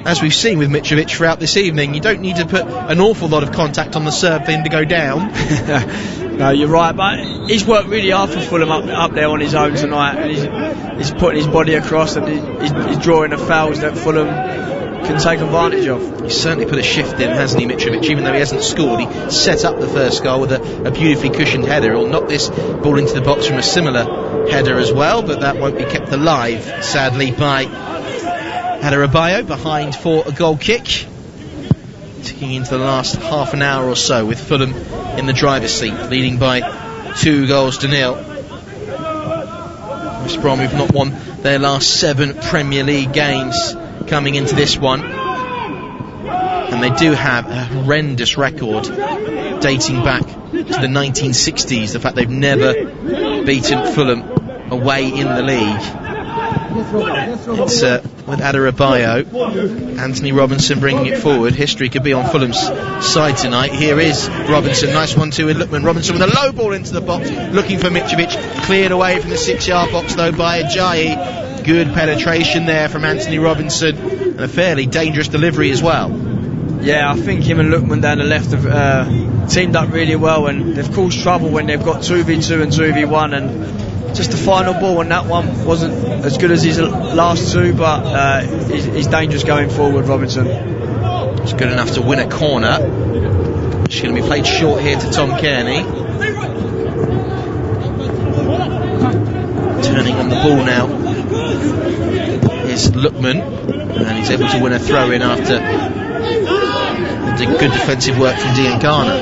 as we've seen with Mitrovic throughout this evening, you don't need to put an awful lot of contact on the serve for him to go down. No, you're right, but he's worked really hard for Fulham up there on his own tonight, and he's putting his body across, and he's drawing the fouls that Fulham can take advantage of. He's certainly put a shift in, hasn't he, Mitrovic? Even though he hasn't scored, he set up the first goal with a beautifully cushioned header. He'll knock this ball into the box from a similar header as well, but that won't be kept alive, sadly, by Adebayo, behind for a goal kick. Ticking into the last half an hour or so with Fulham in the driver's seat, leading by 2-0. West Brom have not won their last 7 Premier League games coming into this one, and they do have a horrendous record dating back to the 1960s. The fact they've never beaten Fulham away in the league. It's with Adebayo, Anthony Robinson bringing it forward. History could be on Fulham's side tonight. Here is Robinson, nice 1-2 with Lookman. Robinson with a low ball into the box, looking for Mitrovic, cleared away from the 6-yard box though by Ajayi. Good penetration there from Anthony Robinson, and a fairly dangerous delivery as well. Yeah, I think him and Lookman down the left have teamed up really well, and they've caused trouble when they've got 2v2 and 2v1, and just the final ball on that one wasn't as good as his last two, but he's dangerous going forward, Robinson. It's good enough to win a corner. It's going to be played short here to Tom Kearney. Turning on the ball now is Lookman, and he's able to win a throw-in after good defensive work from Dean Garner.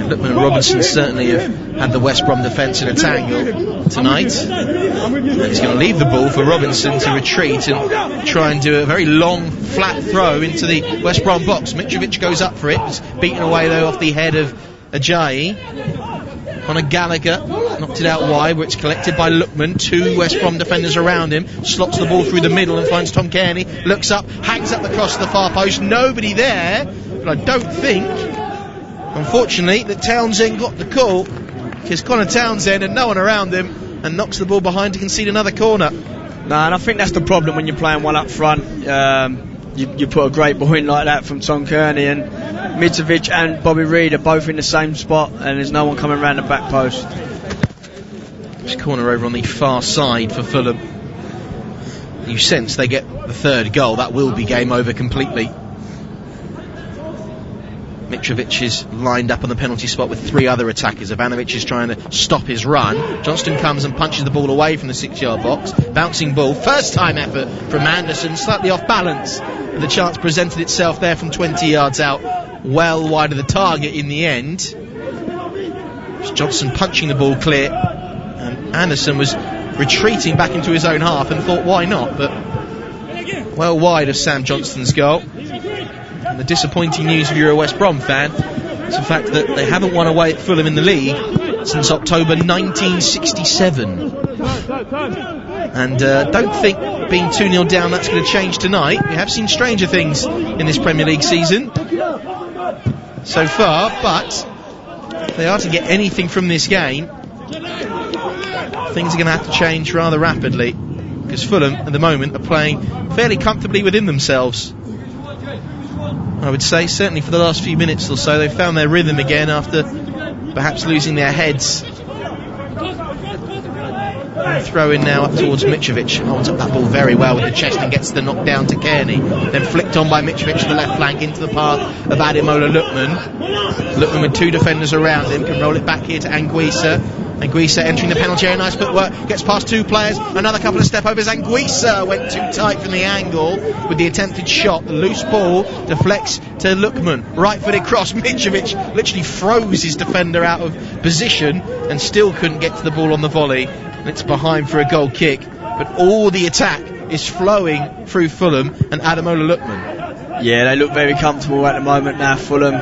Lookman and Robinson certainly have had the West Brom defence in a tangle tonight, and he's going to leave the ball for Robinson to retreat and try and do a very long flat throw into the West Brom box. Mitrovic goes up for it, it's beaten away though off the head of Ajayi. Conor Gallagher knocked it out wide, where it's collected by Lookman. 2 West Brom defenders around him. Slots the ball through the middle and finds Tom Kearney. Looks up, hangs up the cross to the far post. Nobody there, but I don't think, unfortunately, that Townsend got the call, because Connor Townsend had no one around him and knocks the ball behind to concede another corner. No, and I think that's the problem when you're playing one up front. You put a great ball in like that from Tom Kearney, and Mitrovic and Bobby Reid are both in the same spot, and there's no one coming around the back post. This corner over on the far side for Fulham. You sense they get the third goal, that will be game over completely. Mitrovic is lined up on the penalty spot with 3 other attackers. Ivanovic is trying to stop his run. Johnston comes and punches the ball away from the 6-yard box. Bouncing ball, first time effort from Anderson, slightly off balance. And the chance presented itself there from 20 yards out, well wide of the target in the end. Johnston punching the ball clear, and Anderson was retreating back into his own half and thought, why not? But well wide of Sam Johnston's goal. And the disappointing news if you're a West Brom fan is the fact that they haven't won away at Fulham in the league since October 1967. And don't think being 2-0 down that's going to change tonight. We have seen stranger things in this Premier League season so far, but if they are to get anything from this game, things are going to have to change rather rapidly, because Fulham at the moment are playing fairly comfortably within themselves. I would say, certainly for the last few minutes or so, they've found their rhythm again after perhaps losing their heads. Throw in now up towards Mitrovic, holds up that ball very well with the chest and gets the knock down to Kearney, then flicked on by Mitrovic to the left flank into the path of Ademola Lookman. Lookman with 2 defenders around him can roll it back here to Anguissa. Anguissa entering the penalty area, nice footwork, gets past 2 players, another couple of step overs. Anguissa went too tight from the angle with the attempted shot. The loose ball deflects to Lookman, right footed cross. Mitrovic literally froze his defender out of position and still couldn't get to the ball on the volley, and it's behind for a goal kick. But all the attack is flowing through Fulham and Ademola Lookman. Yeah, they look very comfortable at the moment now, Fulham.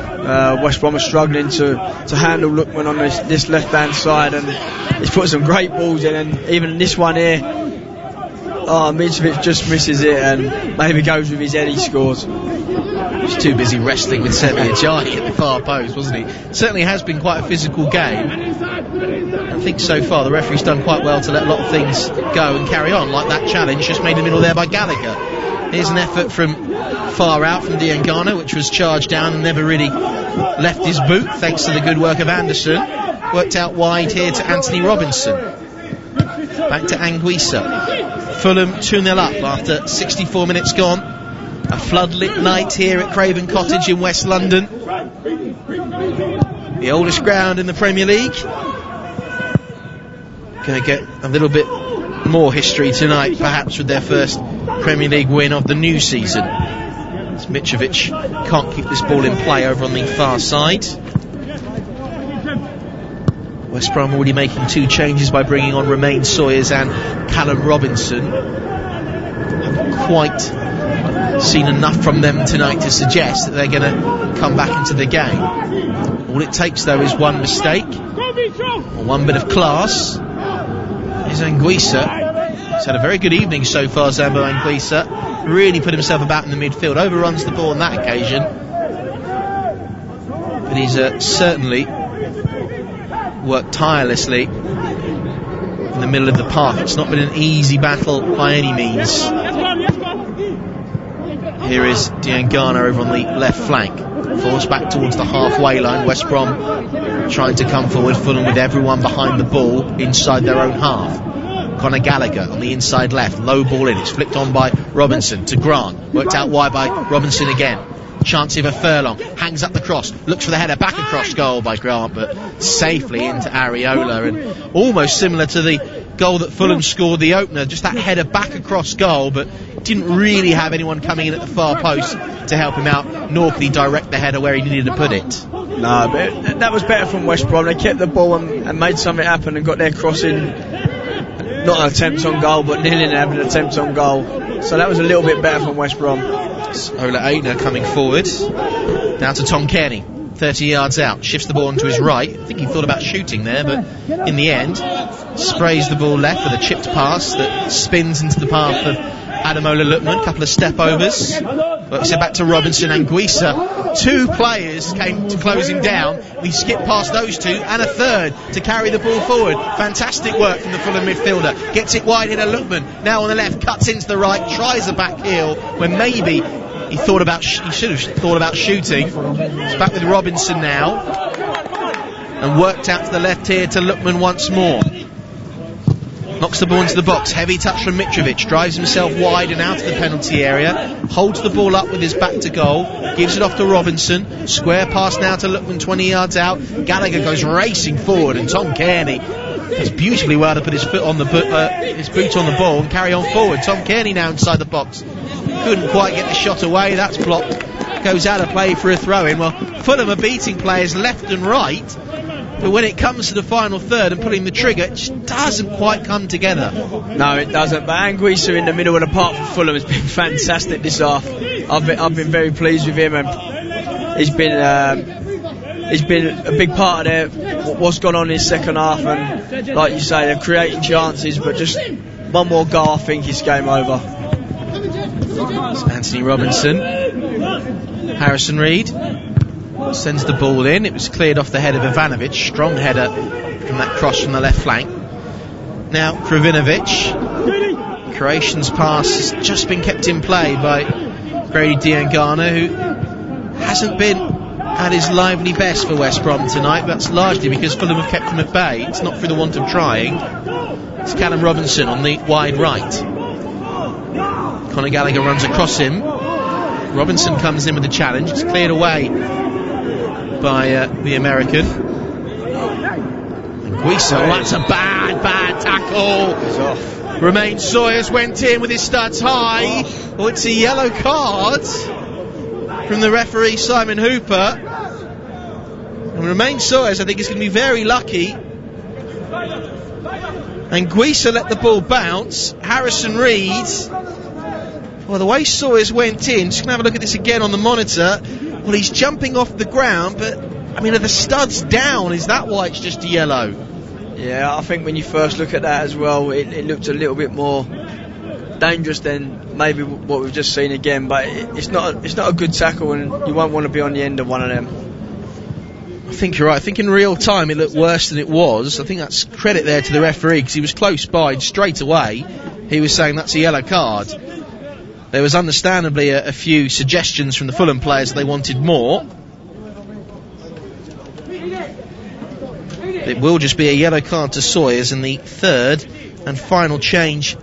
West Brom are struggling to handle Lookman on this left-hand side, and he's put some great balls in, and even this one here, Mitrovic just misses it and maybe goes with his head, he scores. He's too busy wrestling with Semi Ajayi at the far post, wasn't he? Certainly has been quite a physical game. I think so far the referee's done quite well to let a lot of things go and carry on, like that challenge just made in the middle there by Gallagher. Here's an effort from far out from Diangana, which was charged down and never really left his boot, thanks to the good work of Anderson. Worked out wide here to Anthony Robinson. Back to Anguissa. Fulham 2-0 up after 64 minutes gone. A floodlit night here at Craven Cottage in West London. The oldest ground in the Premier League. Going to get a little bit more history tonight, perhaps with their first Premier League win of the new season. As Mitrovic can't keep this ball in play over on the far side. West Brom already making 2 changes by bringing on Romain Sawyers and Callum Robinson. Haven't quite seen enough from them tonight to suggest that they're going to come back into the game. All it takes though is one mistake or one bit of class. Here's Anguissa. He's had a very good evening so far, Zambo Anguissa. Really put himself about in the midfield, overruns the ball on that occasion, but he's certainly worked tirelessly in the middle of the park. It's not been an easy battle by any means. Here is Diangana over on the left flank, forced back towards the halfway line. West Brom trying to come forward, Fulham with everyone behind the ball inside their own half. Conor Gallagher on the inside left, low ball in, it's flicked on by Robinson to Grant, worked out wide by Robinson again. Chance of a furlong, hangs up the cross, looks for the header, back across goal by Grant, but safely into Areola, and almost similar to the goal that Fulham scored, the opener, just that header back across goal, but didn't really have anyone coming in at the far post to help him out, nor could he direct the header where he needed to put it. No, but that was better from West Brom. They kept the ball and made something happen and got their crossing. Not an attempt on goal, but nearly having an attempt on goal. So that was a little bit better from West Brom. Ola Aina coming forward. Now to Tom Kearney, 30 yards out. Shifts the ball onto his right. I think he thought about shooting there, but in the end, sprays the ball left with a chipped pass that spins into the path of Ademola Lookman. A couple of step overs. Works it back to Robinson and Guisa. 2 players came to close him down. We skipped past those 2 and a third to carry the ball forward. Fantastic work from the Fulham midfielder. Gets it wide in a Lookman. Now on the left, cuts into the right, tries a back heel when maybe he should have thought about shooting. It's back with Robinson now. And worked out to the left here to Lookman once more. Knocks the ball into the box. Heavy touch from Mitrovic. Drives himself wide and out of the penalty area. Holds the ball up with his back to goal. Gives it off to Robinson. Square pass now to Lookman 20 yards out. Gallagher goes racing forward, and Tom Kearney does beautifully well to put his foot on the his boot on the ball and carry on forward. Tom Kearney now inside the box. Couldn't quite get the shot away. That's blocked. Goes out of play for a throw-in. Well, Fulham are beating players left and right. But when it comes to the final third and pulling the trigger, it just doesn't quite come together. No, it doesn't. But Anguissa in the middle of the park for Fulham has been fantastic this half. I've been very pleased with him, and he's been a big part of what's gone on in his second half. And like you say, they're creating chances, but just one more goal, I think it's game over. It's Anthony Robinson. Harrison Reed sends the ball in. It was cleared off the head of Ivanovic. Strong header from that cross from the left flank. Now Krovinovic. Croatian's pass has just been kept in play by Grady Diangana, who hasn't been at his lively best for West Brom tonight. That's largely because Fulham have kept him at bay. It's not through the want of trying. It's Callum Robinson on the wide right. Conor Gallagher runs across him. Robinson comes in with the challenge. It's cleared away by the American. And Guisa, that's a bad tackle. Romain Sawyers went in with his studs high. Oh, it's a yellow card from the referee Simon Hooper. And Romain Sawyers, I think, is going to be very lucky. And Guisa let the ball bounce. Harrison Reed. Well, the way Sawyers went in, just going to have a look at this again on the monitor. Well, he's jumping off the ground, but, I mean, are the studs down? Is that why it's just a yellow? Yeah, I think when you first look at that as well, it looked a little bit more dangerous than maybe what we've just seen again, but it's not a good tackle, and you won't want to be on the end of one of them. I think you're right. I think in real time it looked worse than it was. I think that's credit there to the referee, because he was close by straight away. He was saying that's a yellow card. There was understandably a few suggestions from the Fulham players that they wanted more. It will just be a yellow card to Sawyers, and the third and final change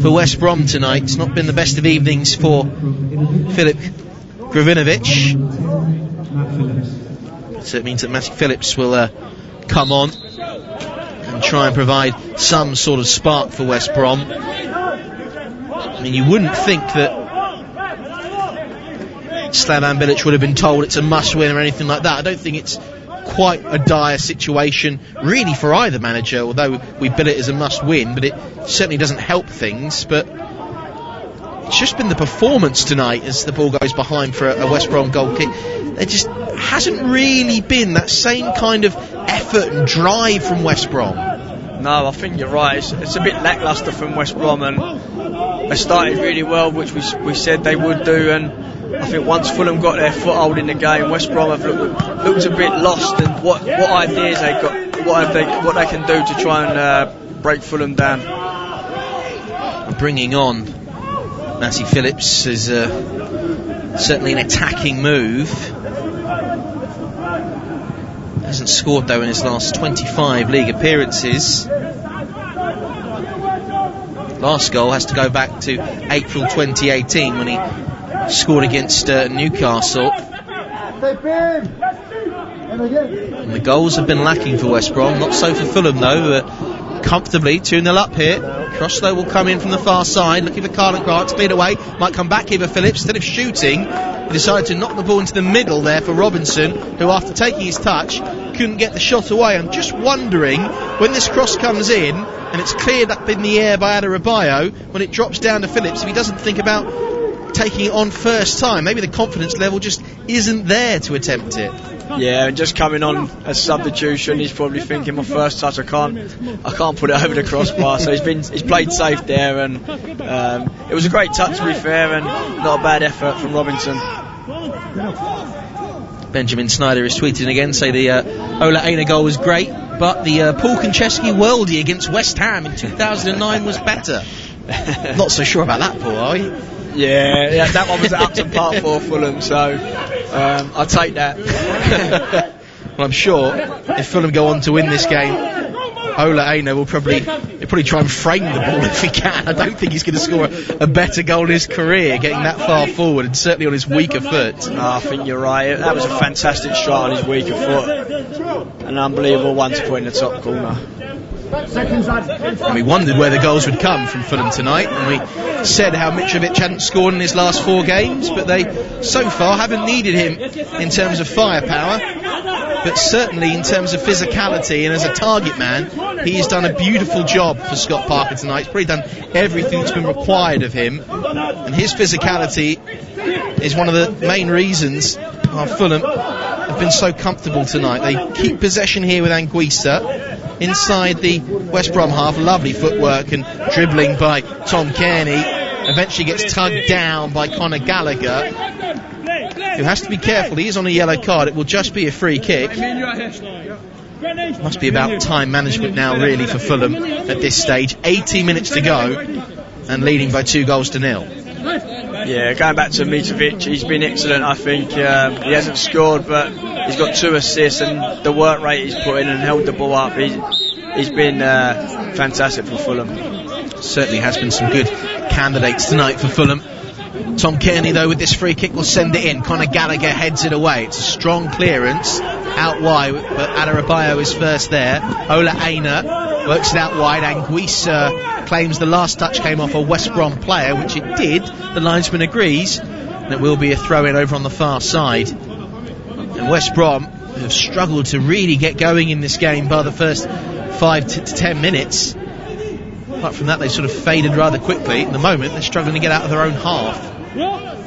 for West Brom tonight. It's not been the best of evenings for Filip Krovinovic. So it means that Matty Phillips will come on and try and provide some sort of spark for West Brom. I mean, you wouldn't think that Slavan Bilic would have been told it's a must-win or anything like that. I don't think it's quite a dire situation really for either manager, although we bill it as a must-win, but it certainly doesn't help things. But it's just been the performance tonight as the ball goes behind for a West Brom goal kick. There just hasn't really been that same kind of effort and drive from West Brom. No, I think you're right. It's a bit lacklustre from West Brom, and they started really well, which we said they would do, and I think once Fulham got their foothold in the game, West Brom have looked a bit lost, and what ideas they got, what they can do to try and break Fulham down. Bringing on Matty Phillips is certainly an attacking move. Hasn't scored though in his last 25 league appearances. Last goal has to go back to April 2018 when he scored against Newcastle. And the goals have been lacking for West Brom, not so for Fulham though. Comfortably 2-0 up here. Crosslow will come in from the far side, looking for Carlin Grant, cleared away, might come back here for Phillips. Instead of shooting, he decided to knock the ball into the middle there for Robinson, who after taking his touch couldn't get the shot away. I'm just wondering, when this cross comes in and it's cleared up in the air by Adebayo, when it drops down to Phillips, if he doesn't think about taking it on first time, maybe the confidence level just isn't there to attempt it. Yeah, and just coming on as substitution, he's probably thinking my first touch, I can't put it over the crossbar. So he's played safe there, and it was a great touch to be fair, and not a bad effort from Robinson. Benjamin Snyder is tweeting again, say the Ola Aina goal was great, but the Paul Konchesky worldie against West Ham in 2009 was better. Not so sure about that, Paul, are you? Yeah, that one was at Upton Park for Fulham, so I'll take that. Well, I'm sure if Fulham go on to win this game, Ola Aina will probably try and frame the ball if he can. I don't think he's going to score a better goal in his career getting that far forward, and certainly on his weaker foot. No, I think you're right. That was a fantastic shot on his weaker foot. An unbelievable one to put in the top corner. And we wondered where the goals would come from Fulham tonight, and we said how Mitrovic hadn't scored in his last 4 games, but they so far haven't needed him in terms of firepower, but certainly in terms of physicality and as a target man. He's done a beautiful job for Scott Parker tonight. He's probably done everything that's been required of him, and his physicality is one of the main reasons why Fulham have been so comfortable tonight. They keep possession here with Anguissa inside the West Brom half. Lovely footwork and dribbling by Tom Kearney. Eventually gets tugged down by Conor Gallagher, who has to be careful. He is on a yellow card. It will just be a free kick. Must be about time management now really for Fulham at this stage. 18 minutes to go and leading by 2-0. Yeah, going back to Mitrovic, he's been excellent. I think he hasn't scored, but he's got 2 assists, and the work rate he's put in and held the ball up, he's been fantastic for Fulham. Certainly has been some good candidates tonight for Fulham. Tom Kearney, though, with this free kick will send it in. Conor Gallagher heads it away. It's a strong clearance out wide, but Adarabayo is first there. Ola Aina works it out wide. Anguissa claims the last touch came off a West Brom player, which it did. The linesman agrees, and it will be a throw-in over on the far side. And West Brom have struggled to really get going in this game by the first 5 to 10 minutes. Apart from that, they sort of faded rather quickly. At the moment, they're struggling to get out of their own half,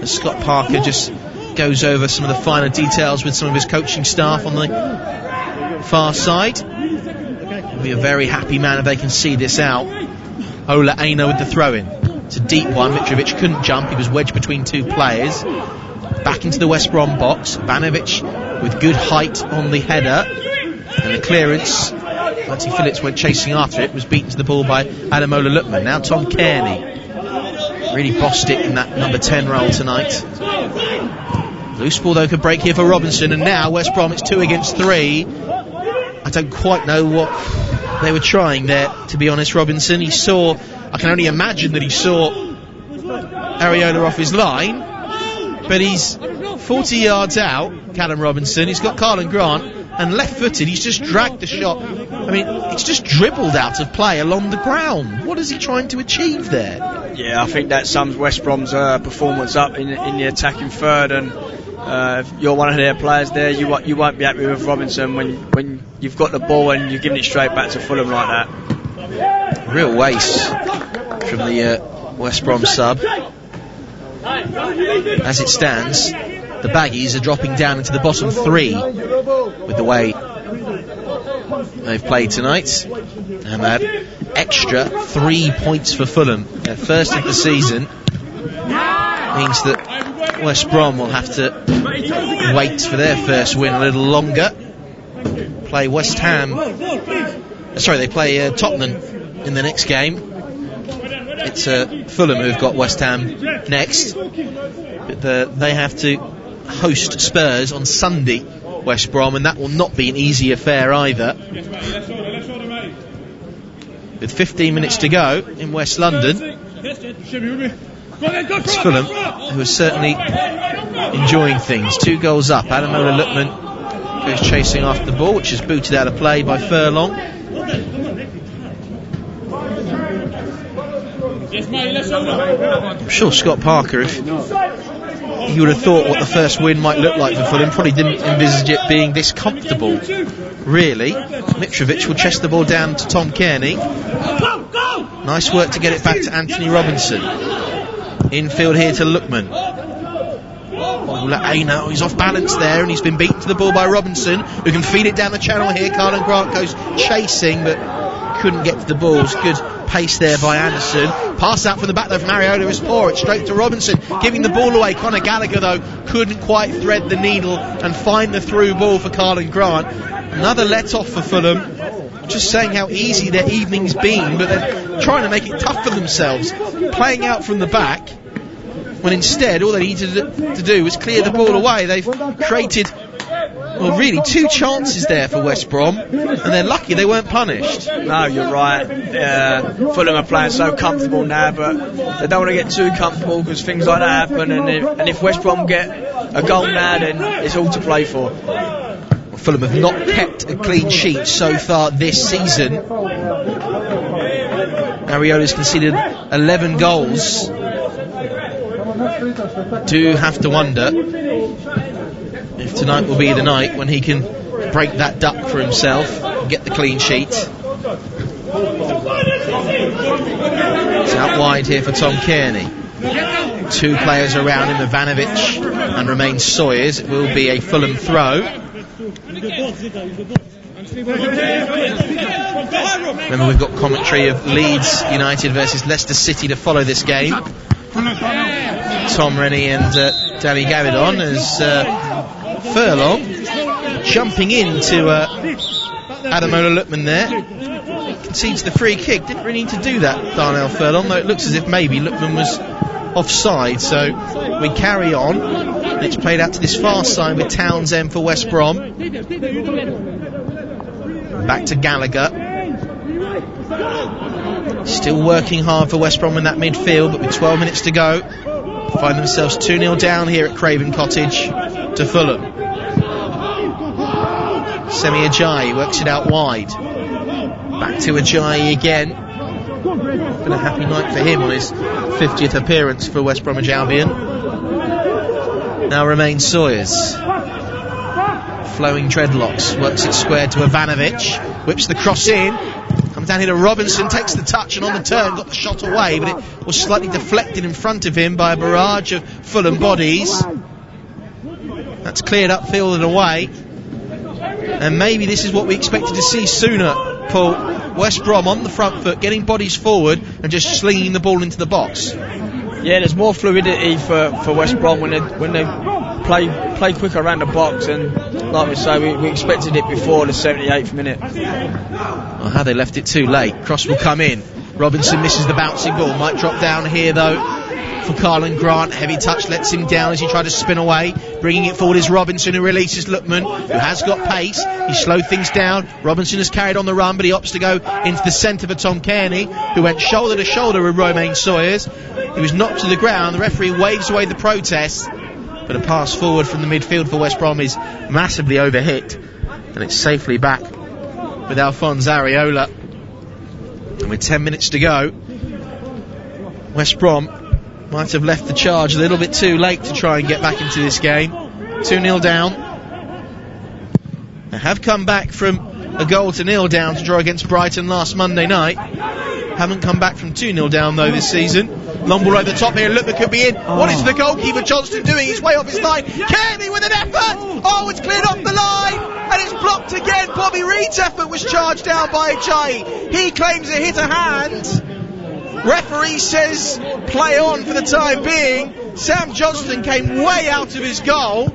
as Scott Parker just goes over some of the finer details with some of his coaching staff on the far side. He'll be a very happy man if they can see this out. Ola Aina with the throw-in. It's a deep one. Mitrovic couldn't jump. He was wedged between 2 players. Back into the West Brom box. Banovic with good height on the header. And the clearance, Marty Phillips went chasing after it, was beaten to the ball by Ademola Lookman. Now Tom Kearney really bossed it in that number 10 role tonight. Loose ball though could break here for Robinson, and now West Brom, it's 2 against 3. I don't quite know what they were trying there, to be honest. Robinson, I can only imagine that he saw Areola off his line, but he's 40 yards out, Callum Robinson. He's got Carlin Grant, and left-footed, he's just dragged the shot. I mean, it's just dribbled out of play along the ground. What is he trying to achieve there? Yeah, I think that sums West Brom's performance up in the attacking third, and if you're one of their players there, you won't be happy with Robinson when you've got the ball and you're giving it straight back to Fulham like that. Real waste from the West Brom sub. As it stands, the Baggies are dropping down into the bottom 3 with the way they've played tonight, and that extra 3 points for Fulham, their first of the season, means that West Brom will have to wait for their first win a little longer. Play West Ham, they play Tottenham in the next game. It's Fulham who've got West Ham next, but they have to host Spurs on Sunday, West Brom, and that will not be an easy affair either. With 15 minutes to go in West London, it's Fulham who are certainly enjoying things. 2 goals up. Ademola Lookman goes chasing after the ball, which is booted out of play by Furlong. I'm sure Scott Parker, if he would have thought what the first win might look like for Fulham, probably didn't envisage it being this comfortable, really. Mitrovic will chest the ball down to Tom Kearney. Nice work to get it back to Anthony Robinson. Infield here to Lookman. Ola Aina, he's off balance there, and he's been beaten to the ball by Robinson, who can feed it down the channel here. Carlin Grant goes chasing, but couldn't get to the balls. Good pace there by Anderson. Pass out from the back though from Ariola is poor. It's straight to Robinson, giving the ball away. Conor Gallagher though couldn't quite thread the needle and find the through ball for Carlin Grant. Another let off for Fulham. Just saying how easy their evening's been, but they're trying to make it tough for themselves, playing out from the back, when instead all they needed to do was clear the ball away. They've created, well, really 2 chances there for West Brom, and they're lucky they weren't punished. No, you're right. Fulham are playing so comfortable now, but they don't want to get too comfortable because things like that happen, and if West Brom get a goal now, then it's all to play for. Fulham have not kept a clean sheet so far this season. Ariola's conceded 11 goals. Do have to wonder if tonight will be the night when he can break that duck for himself and get the clean sheet. It's out wide here for Tom Kearney. 2 players around him, Ivanovic and Romain Sawyers. It will be a Fulham throw. Remember, we've got commentary of Leeds United versus Leicester City to follow this game. Tom Rennie and Danny Gavidon as Furlong jumping into Ademola Lookman there. Concedes the free kick. Didn't really need to do that, Darnell Furlong, though it looks as if maybe Lookman was offside. So we carry on. It's played out to this far side with Townsend for West Brom. Back to Gallagher. Still working hard for West Brom in that midfield, but with 12 minutes to go, find themselves 2-0 down here at Craven Cottage to Fulham. Semi Ajayi works it out wide. Back to Ajayi again. Been a happy night for him on his 50th appearance for West Bromwich Albion. Now Romain Sawyers. Flowing dreadlocks, works it square to Ivanovic, whips the cross in, comes down here to Robinson, takes the touch and on the turn got the shot away, but it was slightly deflected in front of him by a barrage of Fulham bodies. That's cleared upfield and away, and maybe this is what we expected to see sooner, Paul. West Brom on the front foot, getting bodies forward and just slinging the ball into the box. Yeah, there's more fluidity for West Brom when they play quicker around the box, and like we say, we expected it before the 78th minute. Well, how they left it too late. Cross will come in. Robinson misses the bouncing ball. Might drop down here though for Carlin Grant. Heavy touch lets him down as he tried to spin away. Bringing it forward is Robinson, who releases Lookman, who has got pace. He slowed things down. Robinson has carried on the run, but he opts to go into the centre for Tom Kearney, who went shoulder to shoulder with Romain Sawyers. He was knocked to the ground. The referee waves away the protest, but a pass forward from the midfield for West Brom is massively overhit, and it's safely back with Alphonse Areola. And with 10 minutes to go, West Brom might have left the charge a little bit too late to try and get back into this game. 2-0 down. They have come back from a 0-0 down to draw against Brighton last Monday night. Haven't come back from 2-0 down though this season. Long ball over the top here, Lookman could be in. What is the goalkeeper Johnston doing? He's way off his line. Kearney with an effort! Oh, it's cleared off the line! And it's blocked again. Bobby Reid's effort was charged down by Ajayi. He claims it hit a hand. Referee says play on for the time being. Sam Johnston came way out of his goal.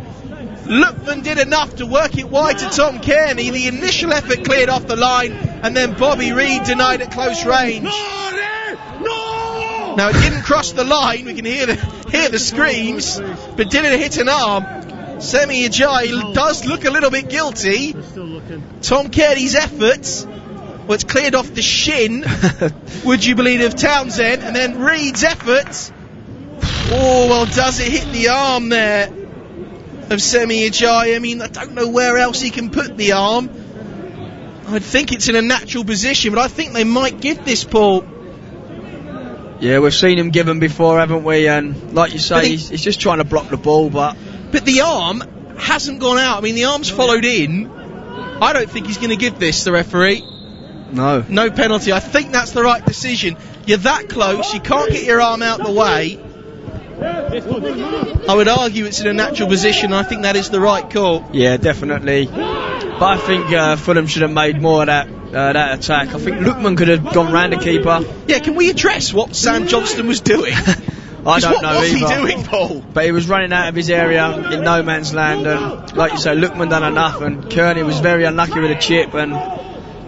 Lookman did enough to work it wide to Tom Kearney. The initial effort cleared off the line, and then Bobby Reid denied at close range. Now it didn't cross the line. We can hear the screams, but did it hit an arm? Semi Ajayi does look a little bit guilty. Tom Kearney's efforts, well, it's cleared off the shin, would you believe, of Townsend, and then Reid's efforts. Oh, well, does it hit the arm there of Semi Ajayi? I mean, I don't know where else he can put the arm. I'd think it's in a natural position, but I think they might give this, Paul. Yeah, we've seen him give them before, haven't we? And like you say, he's just trying to block the ball, but the arm hasn't gone out. I mean, the arm's followed in. I don't think he's going to give this, the referee. No penalty. I think that's the right decision. You're that close, you can't get your arm out the way. I would argue it's in a natural position. I think that is the right call. Yeah, definitely. But I think Fulham should have made more of that attack. I think Lookman could have gone round the keeper. Yeah, can we address what Sam Johnston was doing? I don't know what was either. he doing, Paul? But he was running out of his area in no man's land, and like you say, Lookman done enough, and Kearney was very unlucky with a chip, and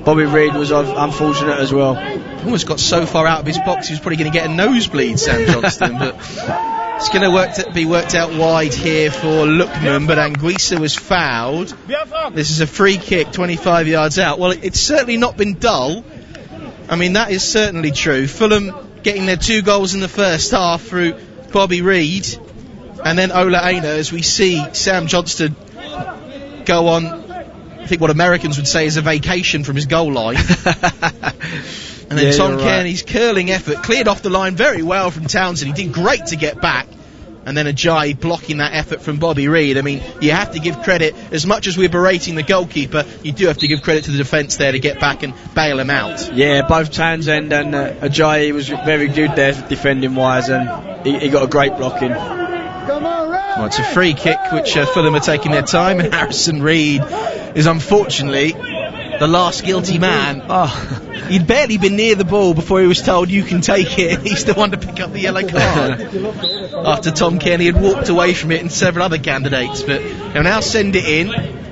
Bobby Reid was unfortunate as well. Almost got so far out of his box he was probably going to get a nosebleed, Sam Johnston, but it's going to be worked out wide here for Lookman, but Anguissa was fouled. This is a free kick 25 yards out. Well, it's certainly not been dull. I mean, that is certainly true. Fulham getting their 2 goals in the first half through Bobby Reid and then Ola Aina, as we see Sam Johnston go on, I think what Americans would say is a vacation from his goal line. And then Tom Kearney's curling effort cleared off the line very well from Townsend. He did great to get back. And then Ajayi blocking that effort from Bobby Reid. I mean, you have to give credit, as much as we're berating the goalkeeper, you do have to give credit to the defence there to get back and bail him out. Yeah, both Townsend and Ajayi was very good there defending wise, and he got a great blocking. Well, it's a free kick which Fulham are taking their time, and Harrison Reid is unfortunately the last guilty man. He'd barely been near the ball before he was told you can take it. He's the one to pick up the yellow card after Tom Kearney had walked away from it and several other candidates. But they'll now send it in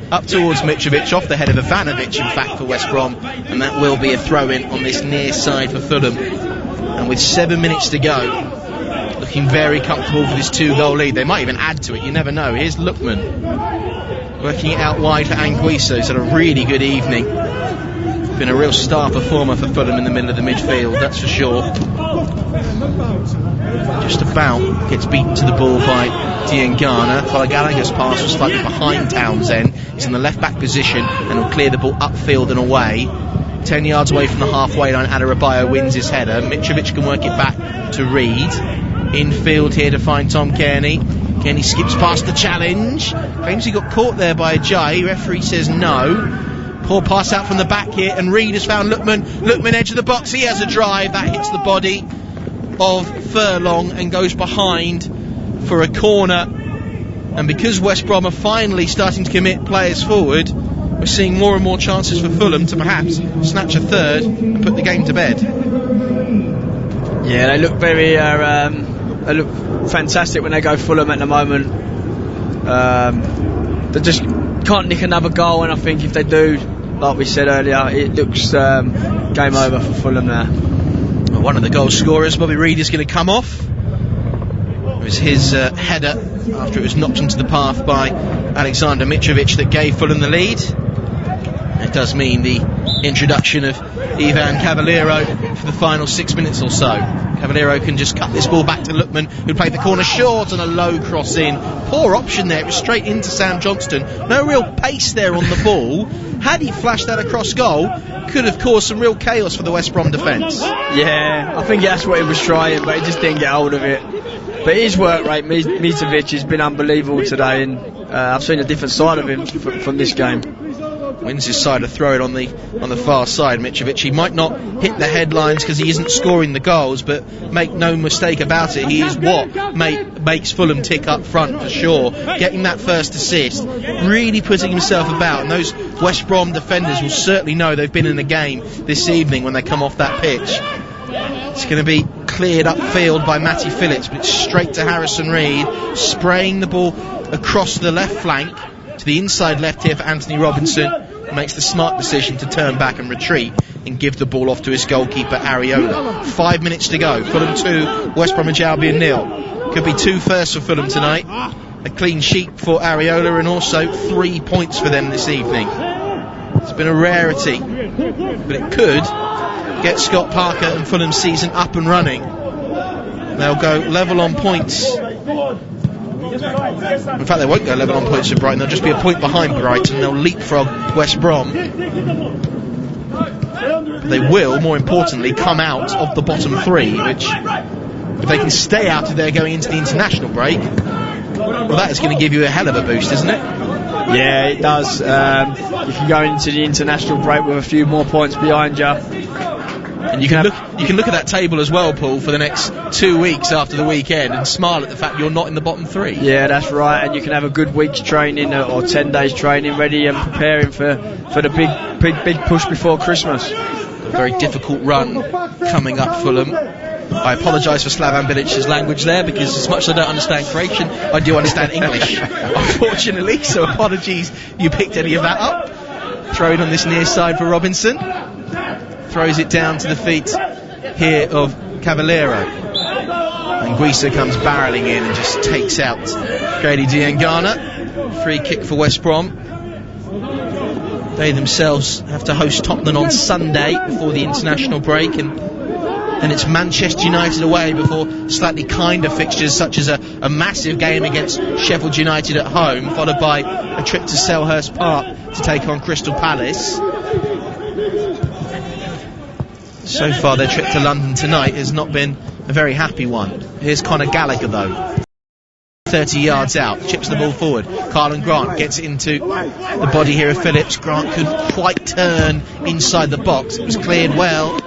up towards Mitrovic, off the head of Ivanovic in fact for West Brom, and that will be a throw-in on this near side for Fulham. And with 7 minutes to go, looking very comfortable for this 2-goal lead. They might even add to it, you never know. Here's Lookman working it out wide for Anguissa, who's had a really good evening. Been a real star performer for Fulham in the middle of the midfield, that's for sure. Just about gets beaten to the ball by Diangana. Father Gallagher's pass was slightly behind Townsend. He's in the left back position and will clear the ball upfield and away. 10 yards away from the halfway line, Adebayo wins his header. Mitrovic can work it back to Reid. Infield here to find Tom Kearney. Kearney skips past the challenge. Claims he got caught there by Ajayi. Referee says no. Poor pass out from the back here, and Reid has found Lookman. Lookman edge of the box. He has a drive that hits the body of Furlong and goes behind for a corner. And because West Brom are finally starting to commit players forward, we're seeing more and more chances for Fulham to perhaps snatch a third and put the game to bed. Yeah, they look very they look fantastic when they go Fulham at the moment. They just can't nick another goal, and I think if they do, like we said earlier, it looks game over for Fulham now. Well, one of the goal scorers, Bobby Reid, is going to come off. It was his header after it was knocked into the path by Alexander Mitrovic that gave Fulham the lead. It does mean the introduction of Ivan Cavallero for the final 6 minutes or so. Cavallero can just cut this ball back to Lookman, who played the corner short and a low cross in. Poor option there, it was straight into Sam Johnston. No real pace there on the ball. Had he flashed that across goal, could have caused some real chaos for the West Brom defence. Yeah, I think that's what he was trying, but he just didn't get hold of it. But his work rate, Mitrovic, has been unbelievable today, and I've seen a different side of him from this game. Wins his side to throw it on the far side. Mitrovic, he might not hit the headlines because he isn't scoring the goals, but make no mistake about it, he is what makes Fulham tick up front for sure. Getting that first assist, really putting himself about, and those West Brom defenders will certainly know they've been in a game this evening when they come off that pitch. It's going to be cleared upfield by Matty Phillips, but it's straight to Harrison Reid, spraying the ball across the left flank to the inside left here for Anthony Robinson. Makes the smart decision to turn back and retreat and give the ball off to his goalkeeper Areola. 5 minutes to go. Fulham 2, West Bromwich Albion 0. Could be 2 firsts for Fulham tonight. A clean sheet for Areola and also 3 points for them this evening. It's been a rarity, but it could get Scott Parker and Fulham's season up and running. They'll go level on points. In fact, they won't go level on points with Brighton. They'll just be a point behind Brighton. They'll leapfrog West Brom. They will, more importantly, come out of the bottom 3, which, if they can stay out of there going into the international break, well, that is going to give you a hell of a boost, isn't it? Yeah, it does. You can go into the international break with a few more points behind you. And you can look at that table as well, Paul, for the next 2 weeks after the weekend and smile at the fact you're not in the bottom 3. Yeah, that's right, and you can have a good week's training or 10 days training ready and preparing for the big push before Christmas. A very difficult run coming up, Fulham. I apologise for Slavan Bilic's language there, because as much as I don't understand Croatian, I do understand English, unfortunately, so apologies you picked any of that up. Throw it on this near side for Robinson. Throws it down to the feet here of Cavallero. And Guisa comes barrelling in and just takes out Grady Diangana. Free kick for West Brom. They themselves have to host Tottenham on Sunday before the international break, and then it's Manchester United away before slightly kinder fixtures such as a massive game against Sheffield United at home, followed by a trip to Selhurst Park to take on Crystal Palace. So far their trip to London tonight has not been a very happy one. Here's Conor Gallagher though. 30 yards out, chips the ball forward. Carlin Grant gets it into the body here of Phillips. Grant couldn't quite turn inside the box. It was cleared well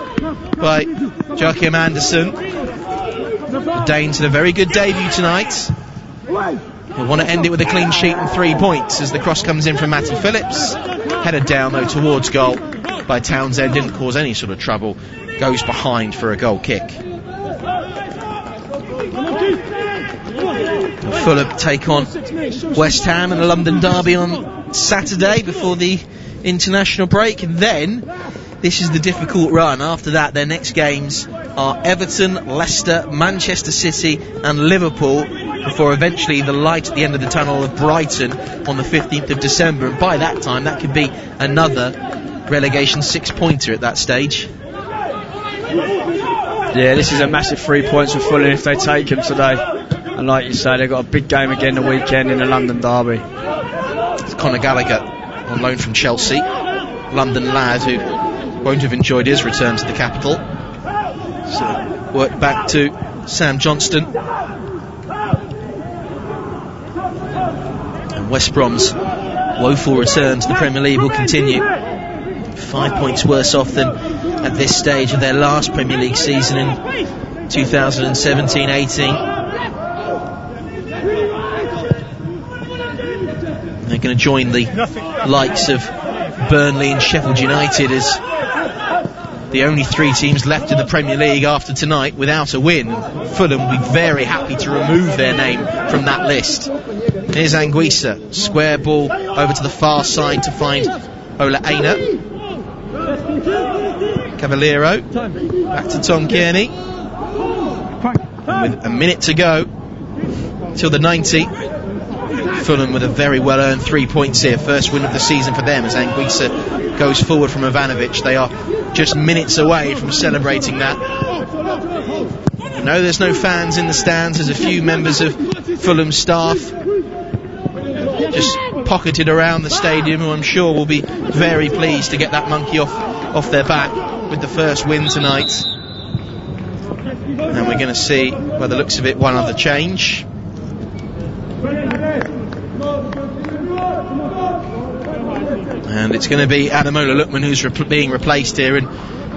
by Joachim Andersen. The Danes had a very good debut tonight. They want to end it with a clean sheet and 3 points as the cross comes in from Matty Phillips. Headed down though towards goal by Townsend, didn't cause any sort of trouble. Goes behind for a goal kick. Fulham take on West Ham in a London derby on Saturday before the international break, and then this is the difficult run. After that, their next games are Everton, Leicester, Manchester City and Liverpool, before eventually the light at the end of the tunnel of Brighton on the 15th of December. And by that time, that could be another relegation 6-pointer at that stage. Yeah, this is a massive 3 points for Fulham if they take them today. And like you say, they've got a big game again the weekend in the London derby. It's Conor Gallagher on loan from Chelsea, London lad who won't have enjoyed his return to the capital. So work back to Sam Johnston. And West Brom's woeful return to the Premier League will continue. 5 points worse off than at this stage of their last Premier League season in 2017-18. They're going to join the likes of Burnley and Sheffield United as the only 3 teams left in the Premier League after tonight without a win. Fulham will be very happy to remove their name from that list. Here's Anguissa, square ball over to the far side to find Ola Aina. Cavallero, back to Tom Kearney. And with a minute to go till the 90. Fulham with a very well earned 3 points here. First win of the season for them as Anguissa goes forward from Ivanovic. They are just minutes away from celebrating that. No, there's no fans in the stands. There's a few members of Fulham staff just pocketed around the stadium, who I'm sure will be very pleased to get that monkey off their back with the first win tonight. And we're going to see, by the looks of it, one other change. And it's going to be Ademola Lookman who's being replaced here, and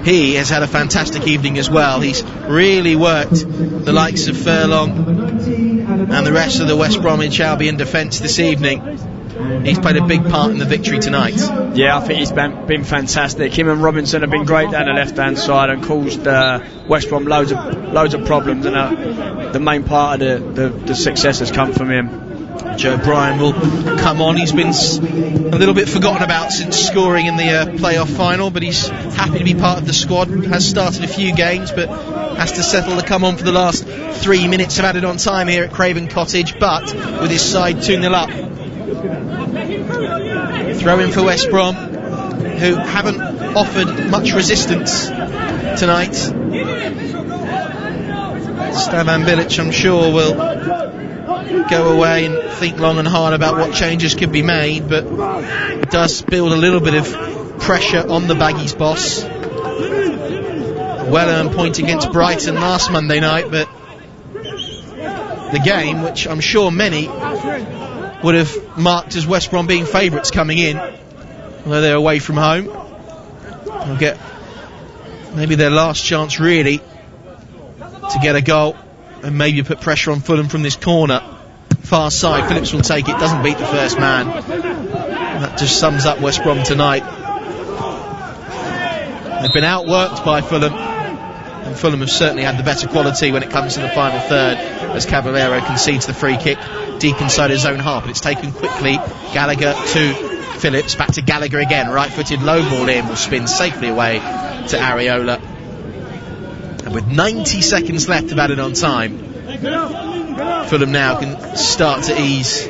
he has had a fantastic evening as well. He's really worked the likes of Furlong and the rest of the West Bromwich Albion defence this evening. He's played a big part in the victory tonight. Yeah, I think he's been fantastic. Him and Robinson have been great down the left-hand side and caused West Brom loads of problems, and the main part of the success has come from him. Joe Bryan will come on. He's been a little bit forgotten about since scoring in the playoff final, but he's happy to be part of the squad. Has started a few games, but has to settle to come on for the last 3 minutes of added on time here at Craven Cottage, but with his side 2-0 up. Throw in for West Brom, who haven't offered much resistance tonight. Slavan Bilic, I'm sure, will go away and think long and hard about what changes could be made, but it does build a little bit of pressure on the Baggies boss. A well-earned point against Brighton last Monday night, but the game, which I'm sure many would have marked as West Brom being favourites coming in, although they're away from home. They'll get maybe their last chance really to get a goal and maybe put pressure on Fulham from this corner. Far side, Phillips will take it, doesn't beat the first man. That just sums up West Brom tonight. They've been outworked by Fulham, and Fulham have certainly had the better quality when it comes to the final third, as Caballero concedes the free kick deep inside his own half, but it's taken quickly. Gallagher to Phillips, back to Gallagher again, right-footed low ball in, will spin safely away to Areola. And with 90 seconds left of added on time, Fulham now can start to ease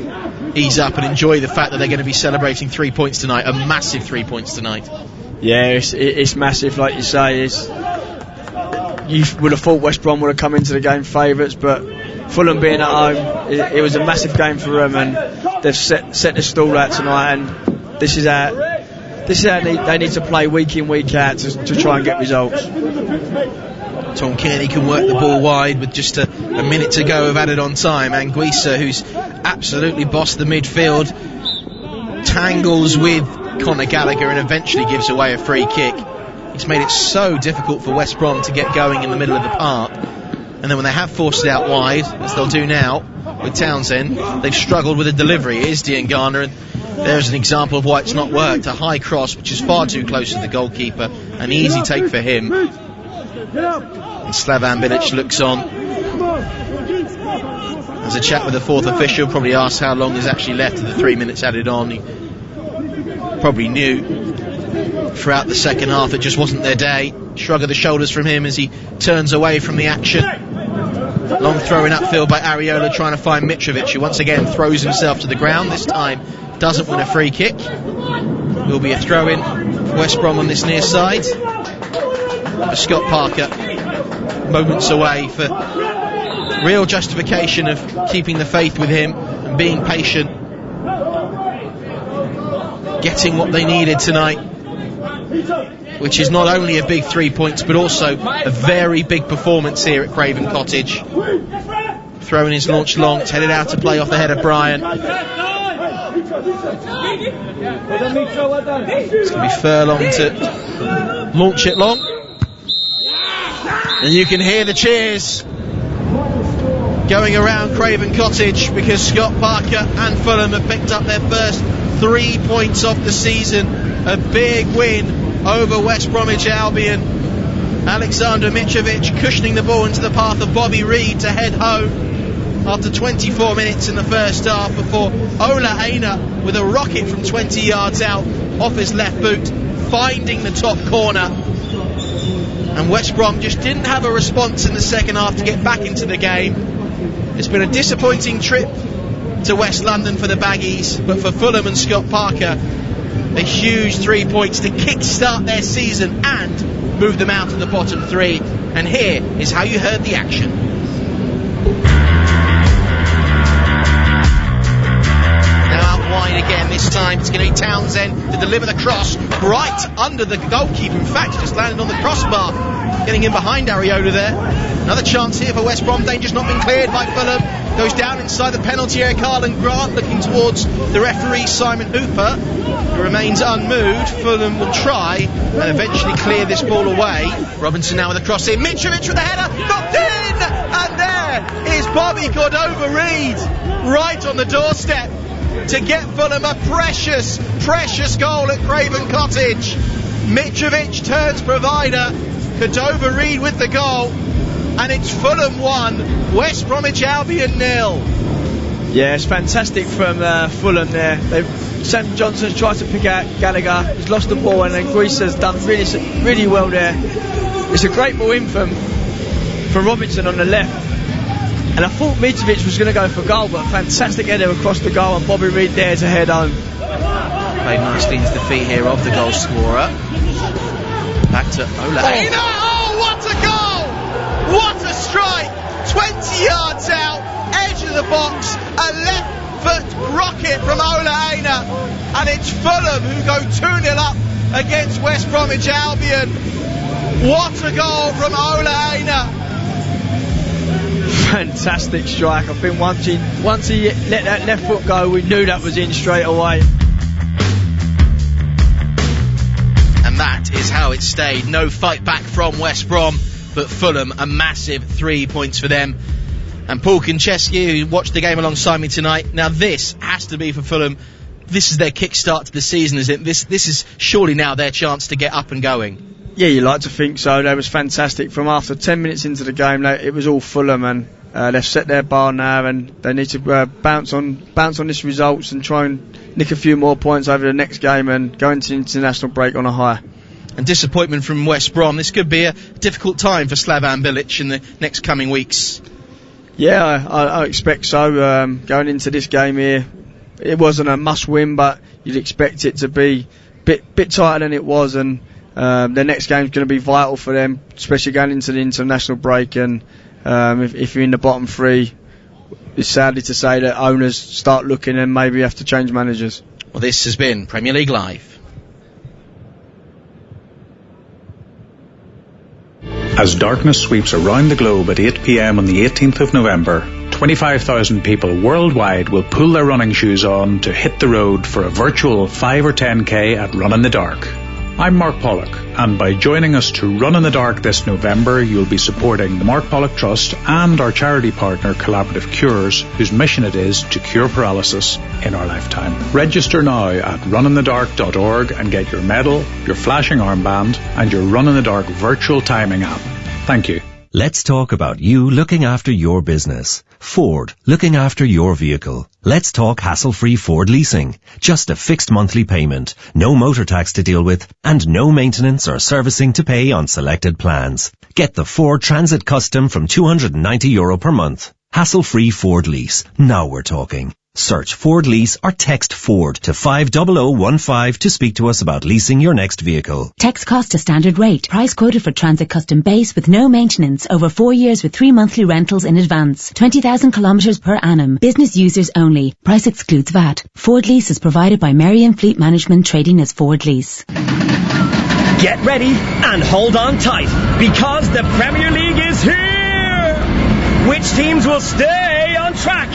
up and enjoy the fact that they're going to be celebrating 3 points tonight, a massive 3 points tonight. Yeah, it's massive, like you say. You would have thought West Brom would have come into the game favourites, but Fulham being at home, it was a massive game for them, and they've set the stall out tonight, and this is how they need to play week in, week out to try and get results. Tom Kearney can work the ball wide with just a minute to go of added on time. Anguissa, who's absolutely bossed the midfield, tangles with Conor Gallagher and eventually gives away a free kick. It's made it so difficult for West Brom to get going in the middle of the park, and then when they have forced it out wide, as they'll do now with Townsend, they've struggled with a delivery. Here's Diangana, and there's an example of why it's not worked. A high cross which is far too close to the goalkeeper, an easy take for him, and Slavan Bilic looks on. There's a chat with the fourth official, probably asks how long is actually left of the 3 minutes added on. He probably knew throughout the second half it just wasn't their day. Shrug of the shoulders from him as he turns away from the action. Long throw in upfield by Areola, trying to find Mitrovic, who once again throws himself to the ground. This time doesn't win a free kick. Will be a throw in for West Brom on this near side. Scott Parker moments away for real justification of keeping the faith with him and being patient, getting what they needed tonight, which is not only a big 3 points but also a very big performance here at Craven Cottage. Throwing his launch long, it's headed out to play off the head of Bryan. It's going to be Furlong to launch it long, and you can hear the cheers going around Craven Cottage because Scott Parker and Fulham have picked up their first 3 points of the season. A big win over West Bromwich Albion. Alexander Mitrovic cushioning the ball into the path of Bobby Reid to head home after 24 minutes in the first half, before Ola Aina with a rocket from 20 yards out off his left boot finding the top corner. And West Brom just didn't have a response in the second half to get back into the game. It's been a disappointing trip to West London for the Baggies, but for Fulham and Scott Parker, a huge 3 points to kick-start their season and move them out of the bottom three. And here is how you heard the action. Wide again, this time it's going to be Townsend to deliver the cross right under the goalkeeper. In fact, he just landed on the crossbar, getting in behind Areola there. Another chance here for West Brom. Danger's not been cleared by Fulham. Goes down inside the penalty area. Carlin Grant looking towards the referee Simon Hooper, who remains unmoved. Fulham will try and eventually clear this ball away. Robinson now with a cross in. Mitrovic with the header, knocked in, and there is Bobby Cordova-Reid right on the doorstep to get Fulham a precious goal at Craven Cottage. Mitrovic turns provider, Cordova-Reid with the goal, and it's Fulham 1, West Bromwich Albion 0. Yeah, it's fantastic from Fulham there. Sam Johnson's tried to pick out Gallagher, he's lost the ball, and then Anguissa's done really well there. It's a great ball in from Robinson on the left. And I thought Mitrovic was going to go for goal, but a fantastic header across the goal, and Bobby Reid there to head home. Played nicely into the feet here of the goal scorer. Back to Ola Aina. Oh, what a goal! What a strike! 20 yards out, edge of the box, a left foot rocket from Ola Aina, and it's Fulham who go 2-0 up against West Bromwich Albion. What a goal from Ola Aina! Fantastic strike. I think once he let that left foot go, we knew that was in straight away. And that is how it stayed. No fight back from West Brom, but Fulham, a massive 3 points for them. And Paul Konchesky, who watched the game alongside me tonight, now this has to be for Fulham. This is their kick-start to the season, is it? This is surely now their chance to get up and going. Yeah, you like to think so. They was fantastic. From after 10 minutes into the game, it was all Fulham, and they've set their bar now, and they need to bounce on this results and try and nick a few more points over the next game and go into the international break on a high. And disappointment from West Brom. This could be a difficult time for Slavan Bilic in the next coming weeks. Yeah, I expect so. Going into this game here, it wasn't a must-win, but you'd expect it to be a bit tighter than it was, and their next game's going to be vital for them, especially going into the international break. And if you're in the bottom three, it's sadly to say that owners start looking and maybe have to change managers. Well, this has been Premier League Live. As darkness sweeps around the globe at 8 p.m. on the 18th of November, 25,000 people worldwide will pull their running shoes on to hit the road for a virtual 5 or 10k at Run in the Dark. I'm Mark Pollock, and by joining us to Run in the Dark this November, you'll be supporting the Mark Pollock Trust and our charity partner Collaborative Cures, whose mission it is to cure paralysis in our lifetime. Register now at runinthedark.org and get your medal, your flashing armband, and your Run in the Dark virtual timing app. Thank you. Let's talk about you looking after your business. Ford, looking after your vehicle. Let's talk hassle-free Ford leasing. Just a fixed monthly payment, no motor tax to deal with, and no maintenance or servicing to pay on selected plans. Get the Ford Transit Custom from €290 per month. Hassle-free Ford lease. Now we're talking. Search Ford Lease or text Ford to 50015 to speak to us about leasing your next vehicle. Text cost to standard rate. Price quoted for Transit Custom Base with no maintenance over 4 years with 3 monthly rentals in advance. 20,000 kilometres per annum. Business users only. Price excludes VAT. Ford Lease is provided by Merriam Fleet Management, trading as Ford Lease. Get ready and hold on tight, because the Premier League is here! Which teams will stay on track?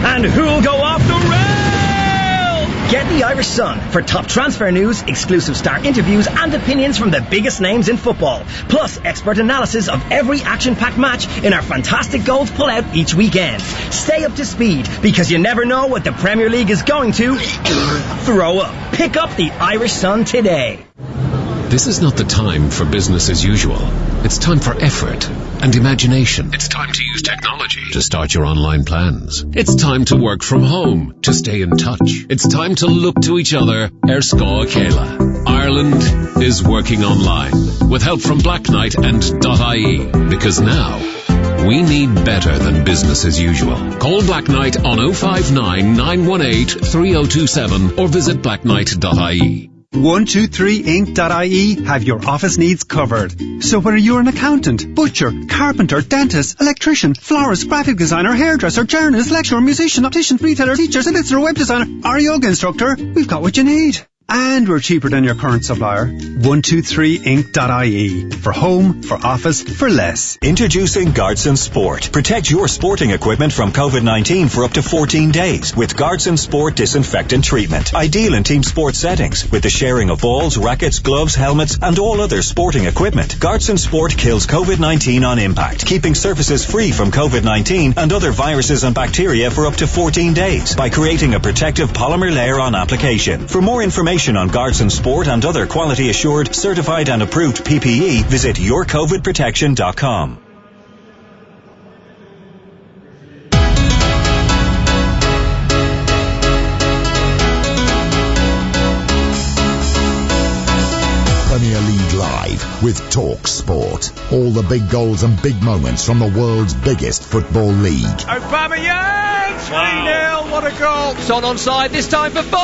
And who'll go off the rail? Get the Irish Sun for top transfer news, exclusive star interviews and opinions from the biggest names in football. Plus expert analysis of every action-packed match in our fantastic goals pull-out each weekend. Stay up to speed, because you never know what the Premier League is going to throw up. Pick up the Irish Sun today. This is not the time for business as usual. It's time for effort and imagination. It's time to use technology to start your online plans. It's time to work from home, to stay in touch. It's time to look to each other. Scoil Céile. Ireland is working online with help from Black Knight and .ie, because now we need better than business as usual. Call Black Knight on 059 918 3027 or visit blackknight.ie. 123inc.ie have your office needs covered. So whether you're an accountant, butcher, carpenter, dentist, electrician, florist, graphic designer, hairdresser, journalist, lecturer, musician, optician, retailer, teacher, solicitor, web designer, or yoga instructor, we've got what you need. And we're cheaper than your current supplier. 123inc.ie. For home, for office, for less. Introducing Guardson Sport. Protect your sporting equipment from COVID-19 for up to 14 days with Guardson Sport Disinfectant Treatment. Ideal in team sports settings with the sharing of balls, rackets, gloves, helmets, and all other sporting equipment. Guardson Sport kills COVID-19 on impact, keeping surfaces free from COVID-19 and other viruses and bacteria for up to 14 days by creating a protective polymer layer on application. For more information on Guardson Sport and other quality assured, certified and approved PPE, visit yourcovidprotection.com. Premier League Live with Talk Sport. All the big goals and big moments from the world's biggest football league. Aubameyang, 3-0, what a goal. Son onside, this time for 4.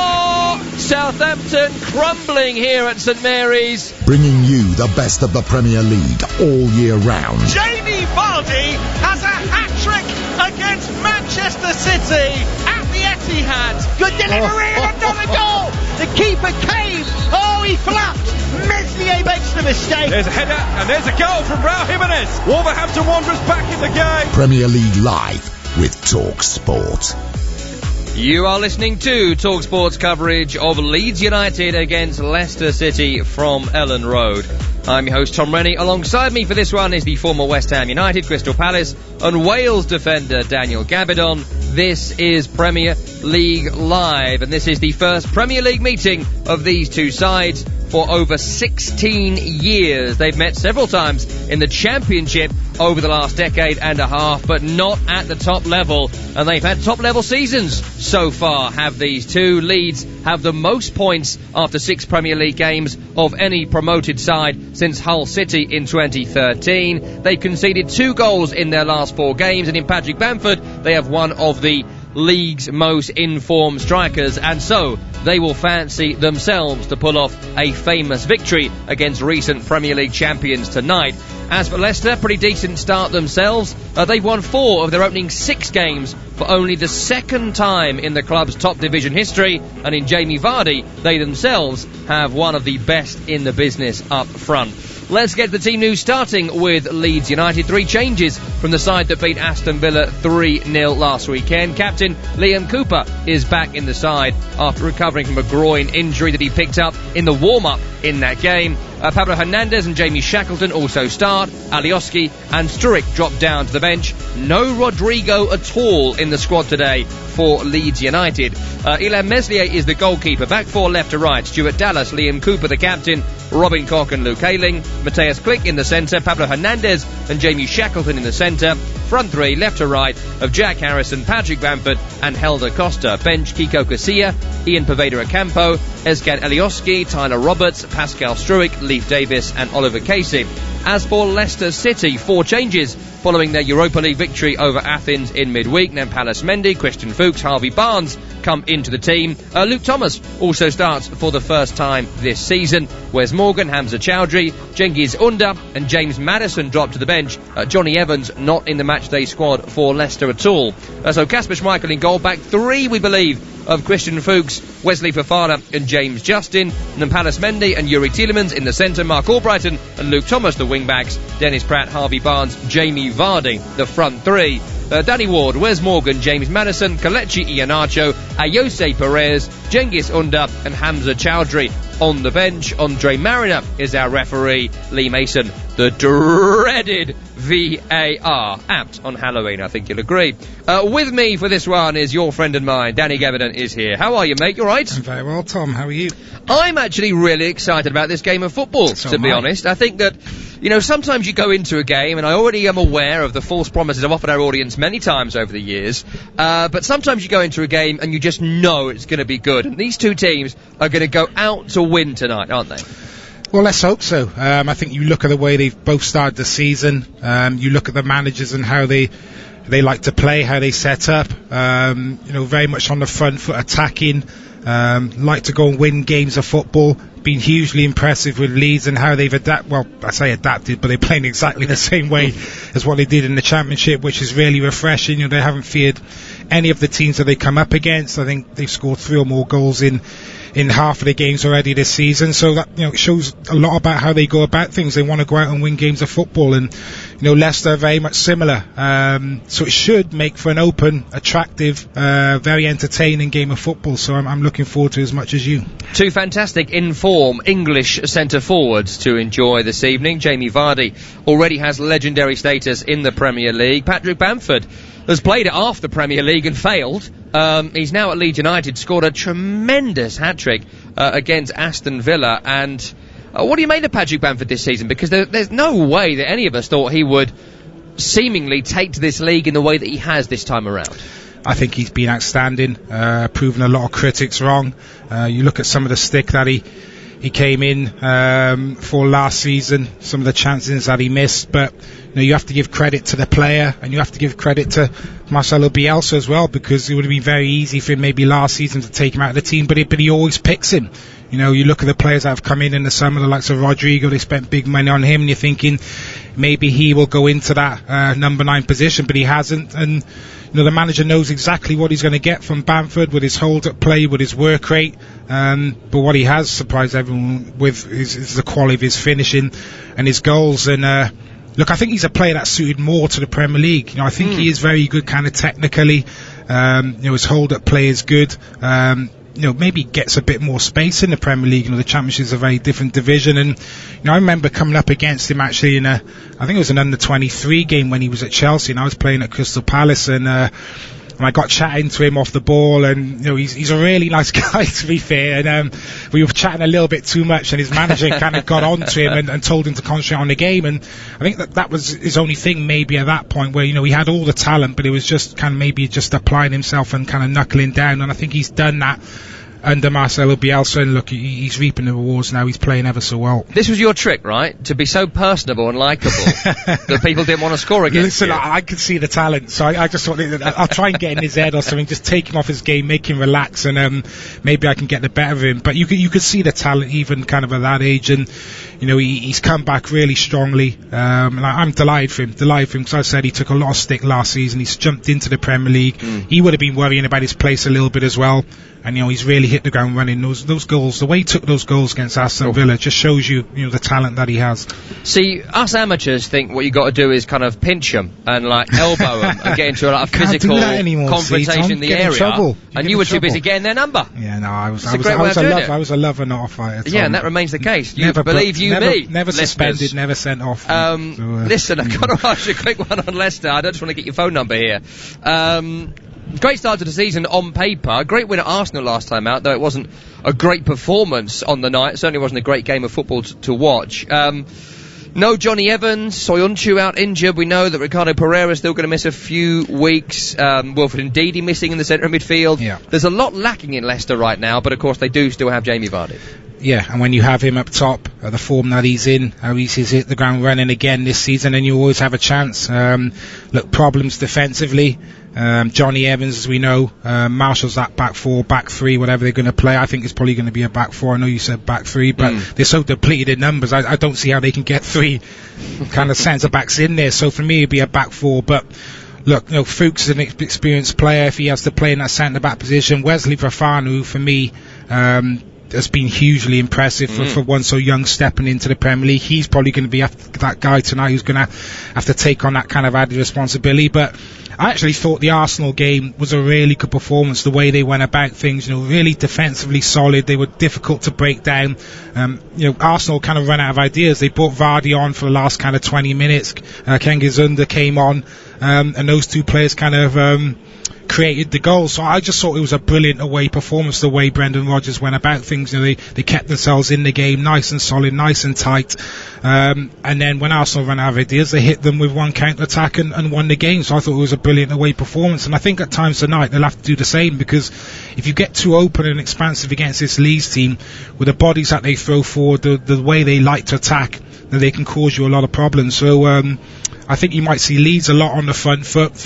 Southampton crumbling here at St Mary's. Bringing you the best of the Premier League all year round. Jamie Vardy has a hat-trick against Manchester City at the Etihad. Good delivery and another goal. The keeper came. Oh, he flapped. Meslier makes the mistake. There's a header and there's a goal from Raul Jimenez. Wolverhampton Wanderers back in the game. Premier League Live with Talk Sport. You are listening to TalkSport's coverage of Leeds United against Leicester City from Ellen Road. I'm your host Tom Rennie. Alongside me for this one is the former West Ham United, Crystal Palace and Wales defender Daniel Gabidon. This is Premier League Live, and this is the first Premier League meeting of these two sides for over 16 years. They've met several times in the Championship over the last decade and a half, but not at the top level. And they've had top level seasons so far, have these two. Leeds have the most points after 6 Premier League games of any promoted side since Hull City in 2013. They've conceded 2 goals in their last 4 games, and in Patrick Bamford, they have one of the league's most informed strikers, and so they will fancy themselves to pull off a famous victory against recent Premier League champions tonight. As for Leicester, pretty decent start themselves. They've won 4 of their opening 6 games for only the second time in the club's top division history, and in Jamie Vardy, they themselves have one of the best in the business up front. Let's get the team news, starting with Leeds United. 3 changes from the side that beat Aston Villa 3-0 last weekend. Captain Liam Cooper is back in the side after recovering from a groin injury that he picked up in the warm-up in that game. Pablo Hernandez and Jamie Shackleton also start. Alioski and Sturridge drop down to the bench. No Rodrigo at all in the squad today for Leeds United. Ilham Meslier is the goalkeeper. Back 4 left to right. Stuart Dallas, Liam Cooper the captain, Robin Koch and Luke Ayling. Mateus Klick in the centre. Pablo Hernandez and Jamie Shackleton in the centre. Front 3 left to right of Jack Harrison, Patrick Bamford and Helder Costa. Bench Kiko Casilla, Ian Poveda Ocampo, Ezcan Alioski, Tyler Roberts, Pascal Struijk, Leif Davis and Oliver Casey. As for Leicester City, 4 changes following their Europa League victory over Athens in midweek. Nampalys Mendy, Christian Fuchs, Harvey Barnes come into the team. Luke Thomas also starts for the first time this season. Wes Morgan, Hamza Chowdhury, Cengiz Under and James Maddison drop to the bench. Johnny Evans not in the matchday squad for Leicester at all. So Kasper Schmeichel in goal. Back 3, we believe, of Christian Fuchs, Wesley Fofana and James Justin. Nampalys Mendy and Yuri Tielemans in the centre. Mark Albrighton and Luke Thomas the wing-backs. Dennis Pratt, Harvey Barnes, Jamie Vardy the front 3. Danny Ward, Wes Morgan, James Maddison, Kelechi Iheanacho, Ayose Perez, Cengiz Under and Hamza Chowdhury on the bench. Andre Mariner is our referee. Lee Mason, the dreaded VAR, apt on Halloween, I think you'll agree. With me for this one is your friend and mine, Danny Gabidon is here. How are you, mate? You all right? I'm very well, Tom. How are you? I'm actually really excited about this game of football, to be honest. I think that, you know, sometimes you go into a game, and I already am aware of the false promises I've offered our audience many times over the years, but sometimes you go into a game and you just know it's going to be good, and these two teams are going to go out to win tonight, aren't they? Well, let's hope so. I think you look at the way they've both started the season, you look at the managers and how they like to play, how they set up, you know, very much on the front foot attacking, like to go and win games of football. Been hugely impressive with Leeds and how they've adapted, but they're playing exactly the same way as what they did in the Championship, which is really refreshing. You know, they haven't feared any of the teams that they come up against. I think they've scored 3 or more goals in half of the games already this season, so that, you know, it shows a lot about how they go about things. They want to go out and win games of football, and, you know, Leicester are very much similar, so it should make for an open, attractive, very entertaining game of football, so I'm looking forward to it as much as you. 2 fantastic in-form English centre forwards to enjoy this evening. Jamie Vardy already has legendary status in the Premier League. Patrick Bamford has played at half the Premier League and failed. He's now at Leeds United, scored a tremendous hat-trick against Aston Villa. And what do you make of Patrick Bamford this season? Because there's no way that any of us thought he would seemingly take to this league in the way that he has this time around. I think he's been outstanding, proven a lot of critics wrong. You look at some of the stick that he came in for last season, some of the chances that he missed, but you know, you have to give credit to the player, and you have to give credit to Marcelo Bielsa as well, because it would have been very easy for him maybe last season to take him out of the team, but he always picks him. You know, you look at the players that have come in the summer, the likes of Rodrigo, they spent big money on him, and you're thinking maybe he will go into that number 9 position, but he hasn't. And you know, the manager knows exactly what he's going to get from Bamford with his hold-up play, with his work rate. But what he has surprised everyone with is the quality of his finishing and his goals. And Look, I think he's a player that's suited more to the Premier League. You know, I think he is very good kind of technically. You know, his hold-up play is good. You know, maybe gets a bit more space in the Premier League. You know, the Championship is a very different division, and you know, I remember coming up against him actually in I think it was an under-23 game when he was at Chelsea, and I was playing at Crystal Palace, and I got chatting to him off the ball, and you know, he's a really nice guy, to be fair, and we were chatting a little bit too much, and his manager kind of got on to him and told him to concentrate on the game, and I think that was his only thing maybe at that point, where, you know, he had all the talent, but it was just kind of maybe just applying himself and kind of knuckling down, and I think he's done that under Marcelo Bielsa, and look, he's reaping the rewards now. He's playing ever so well. This was your trick, right? To be so personable and likeable that people didn't want to score against you. Listen, I could see the talent, so I just thought I'll try and get in his head or something, just take him off his game, make him relax, and maybe I can get the better of him. But you could see the talent even kind of at that age, and you know, he's come back really strongly. And I'm delighted for him, because I said he took a lot of stick last season. He's jumped into the Premier League. He would have been worrying about his place a little bit as well. And you know, he's really hit the ground running. Those goals, the way he took those goals against Aston Villa, just shows you know, the talent that he has. See, us amateurs think what you got to do is kind of pinch them and like elbow them and get into a lot of physical confrontation in the area. And you were too busy getting their number. Yeah, no, I was a lover, not a fighter. Yeah, and that remains the case. You believe me. Never suspended, never sent off. Listen, I've got to ask you a quick one on Leicester. I don't just want to get your phone number here. Great start to the season on paper. Great win at Arsenal last time out, though it wasn't a great performance on the night. It certainly wasn't a great game of football to watch. No Johnny Evans, Soyuncu out injured. We know that Ricardo Pereira is still going to miss a few weeks. Wilfred Ndidi missing in the centre of midfield. Yeah. There's a lot lacking in Leicester right now, but of course they do still have Jamie Vardy. Yeah, and when you have him up top, the form that he's in, how he's hit the ground running again this season, and you always have a chance. Look, problems defensively. Johnny Evans, as we know, Marshall's that back four, back three, whatever they're going to play. I think it's probably going to be a back four. I know you said back three, but they're so depleted in numbers. I don't see how they can get three kind of centre backs in there. So for me, it'd be a back four. But look, you know, Fuchs is an experienced player. If he has to play in that centre back position, Wesley Fofana, for me, has been hugely impressive for one so young stepping into the Premier League. He's probably going to be that guy tonight who's going to have to take on that kind of added responsibility. But I actually thought the Arsenal game was a really good performance, the way they went about things, you know, really defensively solid. They were difficult to break down. You know, Arsenal kind of ran out of ideas. They brought Vardy on for the last kind of 20 minutes. Kengizunda came on, and those two players kind of created the goal. So I just thought it was a brilliant away performance, the way Brendan Rodgers went about things. You know, they kept themselves in the game, nice and solid, nice and tight. And then when Arsenal ran out of ideas, they hit them with one counter-attack and won the game. So I thought it was a brilliant away performance. And I think at times tonight they'll have to do the same, because if you get too open and expansive against this Leeds team, with the bodies that they throw forward, the way they like to attack, then they can cause you a lot of problems. So I think you might see Leeds a lot on the front foot.